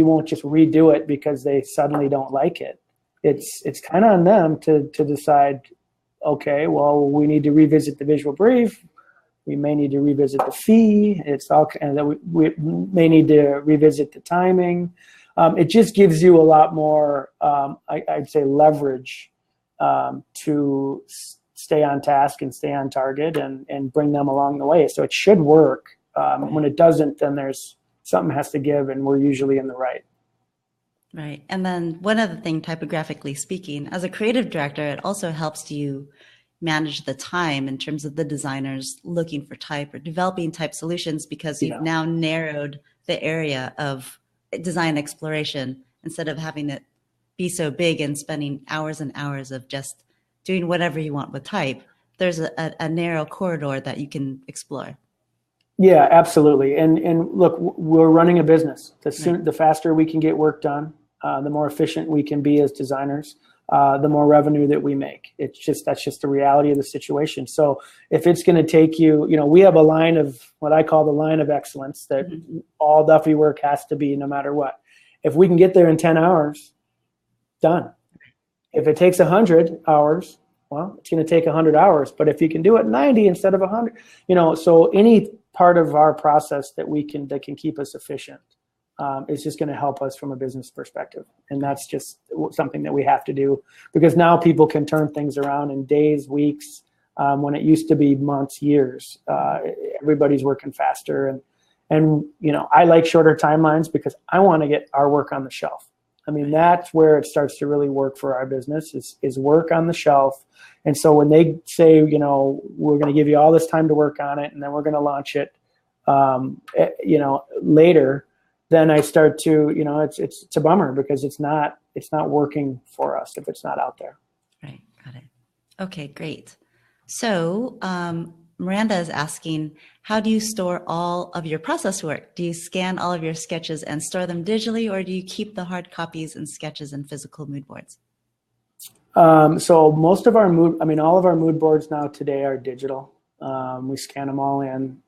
won't just redo it because they suddenly don't like it. It's kind of on them to decide, okay, well, we need to revisit the visual brief. We may need to revisit the fee. We may need to revisit the timing. It just gives you a lot more, I'd say, leverage to stay on task and stay on target and bring them along the way. So it should work. When it doesn't, then there's something has to give, and we're usually in the right. Right. And then one other thing, typographically speaking, as a creative director, it also helps you manage the time in terms of the designers looking for type or developing type solutions, because you've now narrowed the area of design exploration instead of having it be so big and spending hours and hours of just doing whatever you want with type. there's a narrow corridor that you can explore. Yeah, absolutely. And look, we're running a business. The faster we can get work done, the more efficient we can be as designers, the more revenue that we make. That's just the reality of the situation. So if it's going to take you, we have a line of what I call the line of excellence that all Duffy work has to be no matter what. If we can get there in 10 hours, done. If it takes 100 hours, well, it's going to take 100 hours. But if you can do it 90 instead of 100, so any part of our process that can keep us efficient is just going to help us from a business perspective. And that's just something that we have to do, because now people can turn things around in days, weeks, when it used to be months, years. Everybody's working faster. And I like shorter timelines because I want to get our work on the shelf. I mean, that's where it starts to really work for our business is work on the shelf. And so when they say, we're going to give you all this time to work on it, and then we're going to launch it, later, then I start to, it's a bummer because it's not working for us if it's not out there. Right. Got it. Okay, great. So Miranda is asking, how do you store all of your process work? Do you scan all of your sketches and store them digitally, or do you keep the hard copies and sketches in physical mood boards? So most of all of our mood boards now today are digital. We scan them all in.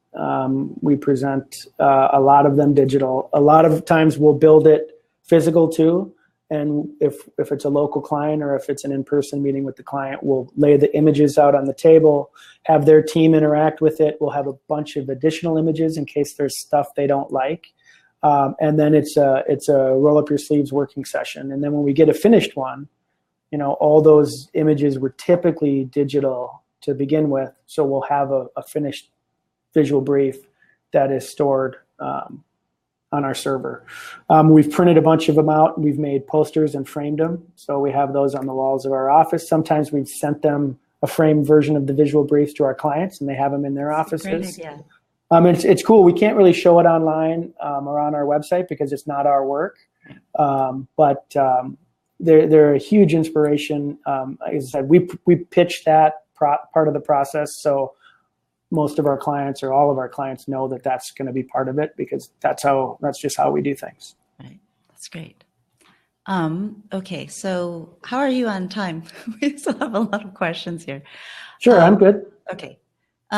We present a lot of them digital. A lot of times we'll build it physical too. And if it's a local client or if it's an in-person meeting with the client, we'll lay the images out on the table, have their team interact with it. We'll have a bunch of additional images in case there's stuff they don't like. And then it's a roll up your sleeves working session. And then when we get a finished one, all those images were typically digital to begin with. So we'll have a finished visual brief that is stored on our server. We've printed a bunch of them out. We've made posters and framed them. So we have those on the walls of our office. Sometimes we've sent them a framed version of the visual briefs to our clients, and they have them in their offices. Great idea. It's cool. We can't really show it online or on our website because it's not our work. But they're a huge inspiration. As I said, we pitch that part of the process. So most of our clients or all of our clients know that that's going to be part of it because that's just how we do things. Right. That's great. Okay. So how are you on time? We still have a lot of questions here. Sure. I'm good. Okay.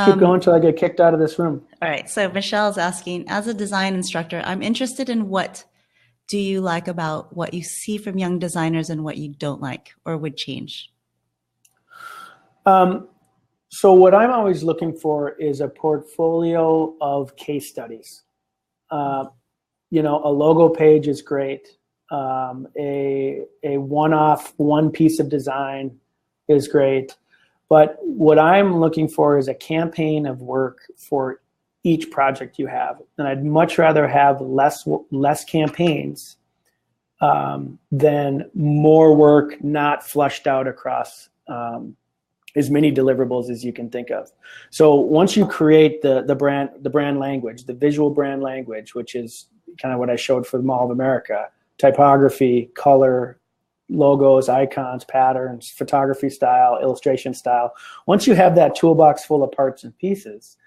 Keep going till I get kicked out of this room. All right. So Michelle's asking, as a design instructor, I'm interested in what do you like about what you see from young designers and what you don't like or would change? So what I'm always looking for is a portfolio of case studies. A logo page is great. A one-off, one piece of design is great. But what I'm looking for is a campaign of work for each project you have. And I'd much rather have less campaigns than more work not flushed out across as many deliverables as you can think of. So once you create the brand language, the visual brand language, which is kind of what I showed for the Mall of America, typography, color, logos, icons, patterns, photography style, illustration style. Once you have that toolbox full of parts and pieces,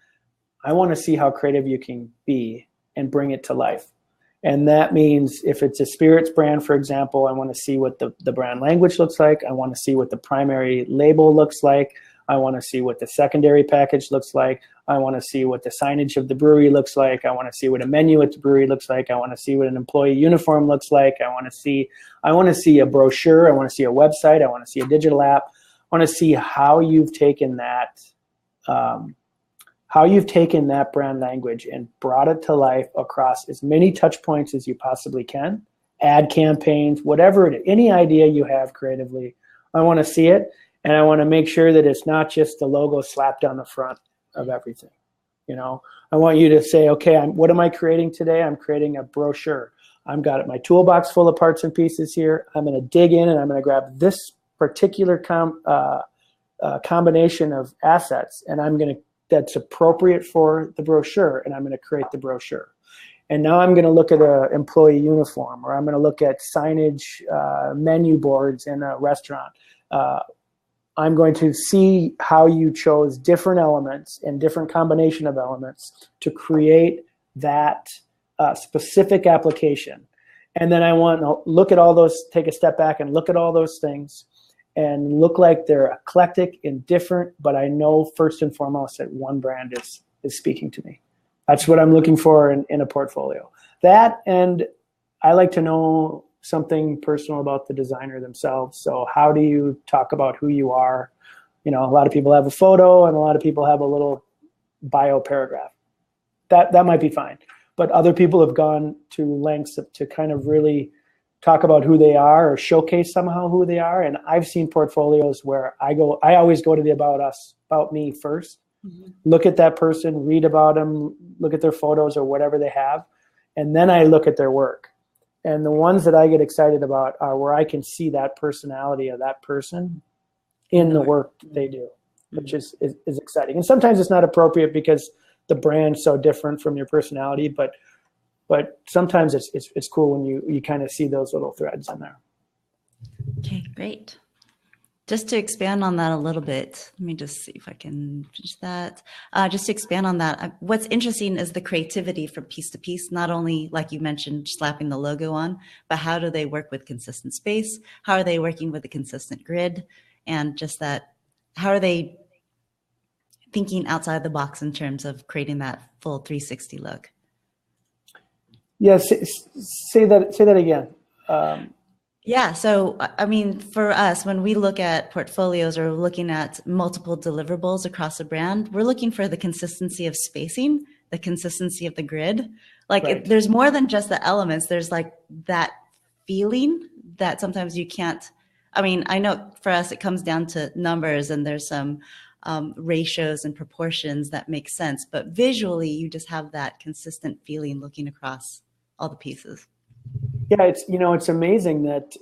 I want to see how creative you can be and bring it to life. And that means if it's a spirits brand, for example, I want to see what the brand language looks like. I want to see what the primary label looks like. I want to see what the secondary package looks like. I want to see what the signage of the brewery looks like. I want to see what a menu at the brewery looks like. I want to see what an employee uniform looks like. I want to see a brochure. I want to see a website. I want to see a digital app. I want to see how you've taken that brand language and brought it to life across as many touch points as you possibly can, ad campaigns, any idea you have creatively. I want to see it, and I want to make sure that it's not just the logo slapped on the front of everything. I want you to say, okay, what am I creating today? I'm creating a brochure. I've got my toolbox full of parts and pieces here. I'm going to dig in and I'm going to grab this particular combination of assets, and that's appropriate for the brochure, and I'm going to create the brochure. And now I'm going to look at an employee uniform, or I'm going to look at signage, menu boards in a restaurant. I'm going to see how you chose different elements and different combination of elements to create that specific application. And then I want to look at all those, take a step back and look at all those things and look like they're eclectic and different, but I know first and foremost that one brand is speaking to me. That's what I'm looking for in a portfolio. That, and I like to know something personal about the designer themselves. So how do you talk about who you are? You know, a lot of people have a photo and a lot of people have a little bio paragraph. That might be fine. But other people have gone to lengths to kind of really talk about who they are or showcase somehow who they are. And I've seen portfolios where I always go to the about me first, look at that person, read about them, look at their photos or whatever they have. And then I look at their work. And the ones that I get excited about are where I can see that personality of that person in the work they do, which is exciting. And sometimes it's not appropriate because the brand's so different from your personality, but sometimes it's cool when you kind of see those little threads in there. Okay, great. Just to expand on that a little bit, let me just see if I can finish that. Just to expand on that, what's interesting is the creativity from piece to piece, not only, like you mentioned, slapping the logo on, but how do they work with consistent space? How are they working with a consistent grid? And just that, how are they thinking outside the box in terms of creating that full 360 look? Yes, say that again. Yeah. So, I mean, for us, when we look at portfolios or looking at multiple deliverables across a brand, we're looking for the consistency of spacing, the consistency of the grid. Like Right. there's more than just the elements. There's like that feeling that sometimes you can't. I mean, I know for us, it comes down to numbers and there's some ratios and proportions that make sense. But visually, you just have that consistent feeling looking across all the pieces. Yeah, it's amazing that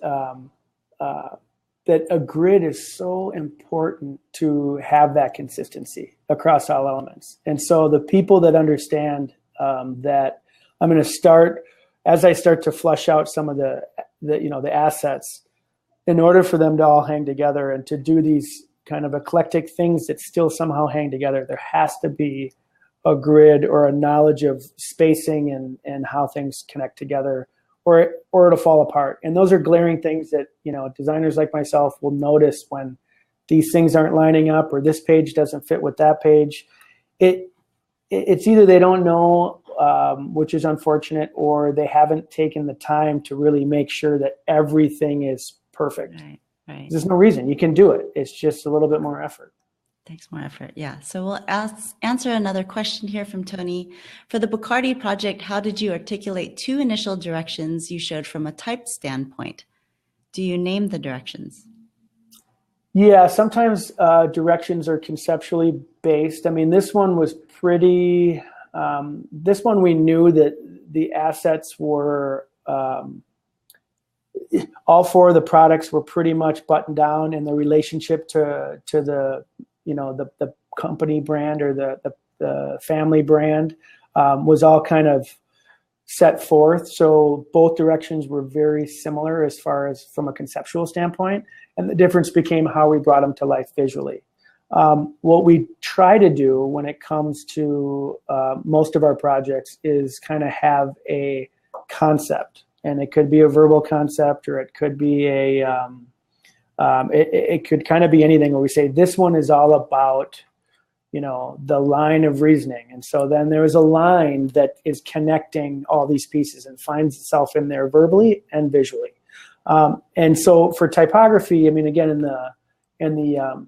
that a grid is so important to have that consistency across all elements. And so the people that understand that I'm going to start, as I start to flush out some of the assets, in order for them to all hang together and to do these kind of eclectic things that still somehow hang together, there has to be a grid or a knowledge of spacing and how things connect together, or it'll fall apart. And those are glaring things that, designers like myself will notice when these things aren't lining up or this page doesn't fit with that page. It's either they don't know, which is unfortunate, or they haven't taken the time to really make sure that everything is perfect. Right. There's no reason. You can do it. It's just a little bit more effort. Takes more effort. Yeah. So we'll answer another question here from Tony. For the Bacardi project, how did you articulate two initial directions you showed from a type standpoint? Do you name the directions? Yeah, sometimes directions are conceptually based. I mean, this one was pretty, this one we knew that the assets were, all four of the products were pretty much buttoned down, and the relationship to the the company brand or the family brand was all kind of set forth. So both directions were very similar as far as from a conceptual standpoint, and the difference became how we brought them to life visually. What we try to do when it comes to most of our projects is kind of have a concept, and it could be a verbal concept, or it could be it could kind of be anything where we say this one is all about the line of reasoning. And so then there is a line that is connecting all these pieces and finds itself in there verbally and visually. And so for typography, I mean, again, in the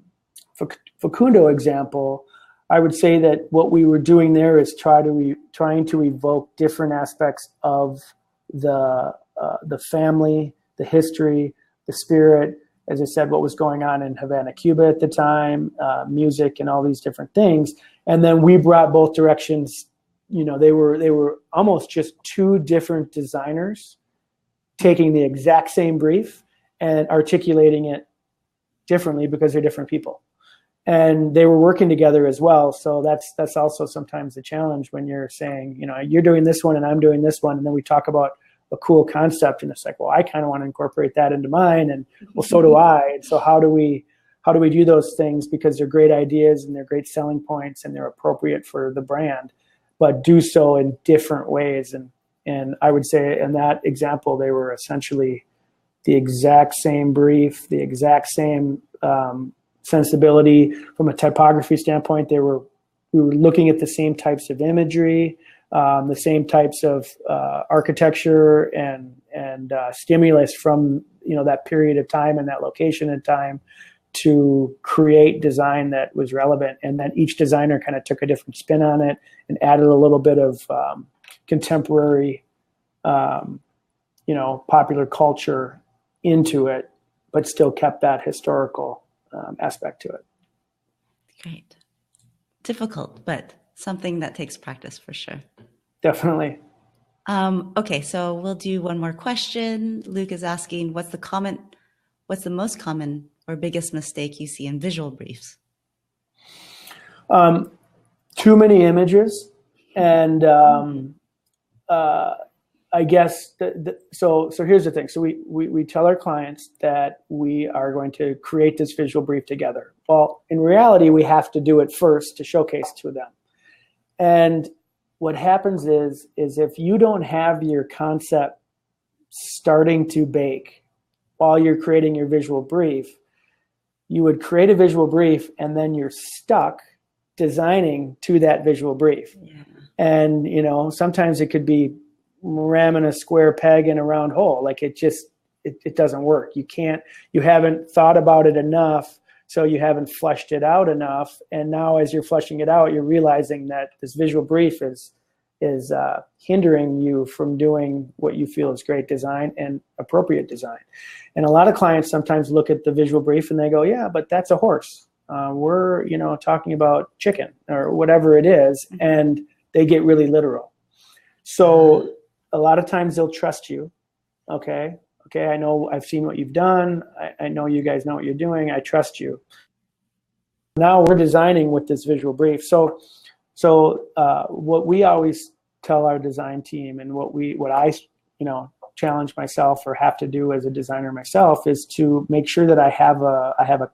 Kundo example, I would say that what we were doing there is trying to evoke different aspects of the family, the history, the spirit, as I said, what was going on in Havana, Cuba at the time, music and all these different things. And then we brought both directions. They were almost just two different designers taking the exact same brief and articulating it differently because they're different people. And they were working together as well. So that's also sometimes the challenge when you're saying, you're doing this one and I'm doing this one. And then we talk about a cool concept, and it's like, well, I kind of want to incorporate that into mine, and well, so do I. And so how do we how do we do those things because they're great ideas and they're great selling points and they're appropriate for the brand, but do so in different ways. And I would say in that example, they were essentially the exact same brief, the exact same sensibility from a typography standpoint. We were looking at the same types of imagery, the same types of architecture and stimulus from that period of time and that location and time to create design that was relevant. And then each designer kind of took a different spin on it and added a little bit of contemporary, popular culture into it, but still kept that historical aspect to it. Great. Difficult, but something that takes practice for sure. Definitely. Okay, so we'll do one more question. Luke is asking, what's the most common or biggest mistake you see in visual briefs? Too many images, and I guess so here's the thing. So we tell our clients that we are going to create this visual brief together. Well, in reality, we have to do it first to showcase to them. And what happens is if you don't have your concept starting to bake while you're creating your visual brief, you would create a visual brief and then you're stuck designing to that visual brief. Yeah. And, sometimes it could be ramming a square peg in a round hole. Like it doesn't work. You haven't thought about it enough. So you haven't fleshed it out enough. And now as you're fleshing it out, you're realizing that this visual brief is hindering you from doing what you feel is great design and appropriate design. And a lot of clients sometimes look at the visual brief and they go, yeah, but that's a horse. We're, talking about chicken or whatever it is. And they get really literal. So a lot of times they'll trust you. Okay, I know I've seen what you've done. I know you guys know what you're doing. I trust you. Now we're designing with this visual brief. So what we always tell our design team and what I challenge myself or have to do as a designer myself is to make sure that I have a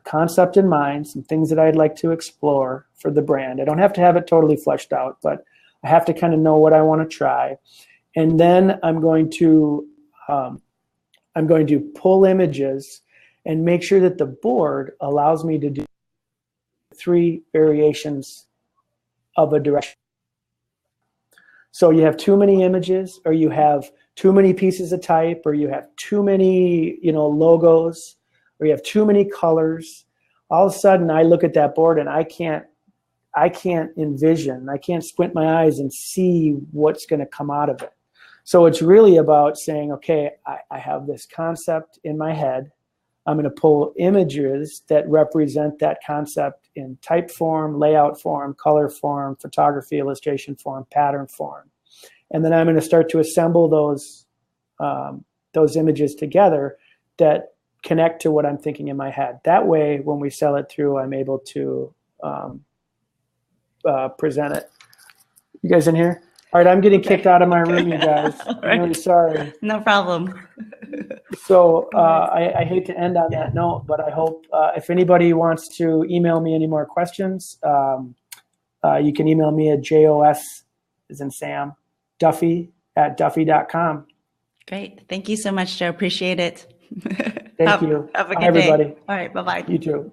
concept in mind, some things that I'd like to explore for the brand. I don't have to have it totally fleshed out, but I have to kind of know what I want to try. And then I'm going to pull images and make sure that the board allows me to do 3 variations of a direction. So you have too many images, or you have too many pieces of type, or you have too many, logos, or you have too many colors. All of a sudden I look at that board and I can't envision, I can't squint my eyes and see what's going to come out of it. So it's really about saying, okay, I have this concept in my head. I'm going to pull images that represent that concept in type form, layout form, color form, photography, illustration form, pattern form. And then I'm going to start to assemble those images together that connect to what I'm thinking in my head. That way, when we sell it through, I'm able to present it. You guys in here? All right, I'm getting kicked out of my room, you guys. I'm really sorry. No problem. So I hate to end on that note, but I hope if anybody wants to email me any more questions, you can email me at JOS, as in Sam, Duffy at Duffy.com. Great. Thank you so much, Joe. Appreciate it. Thank you. Have a good day. Everybody. All right. Bye-bye. You too.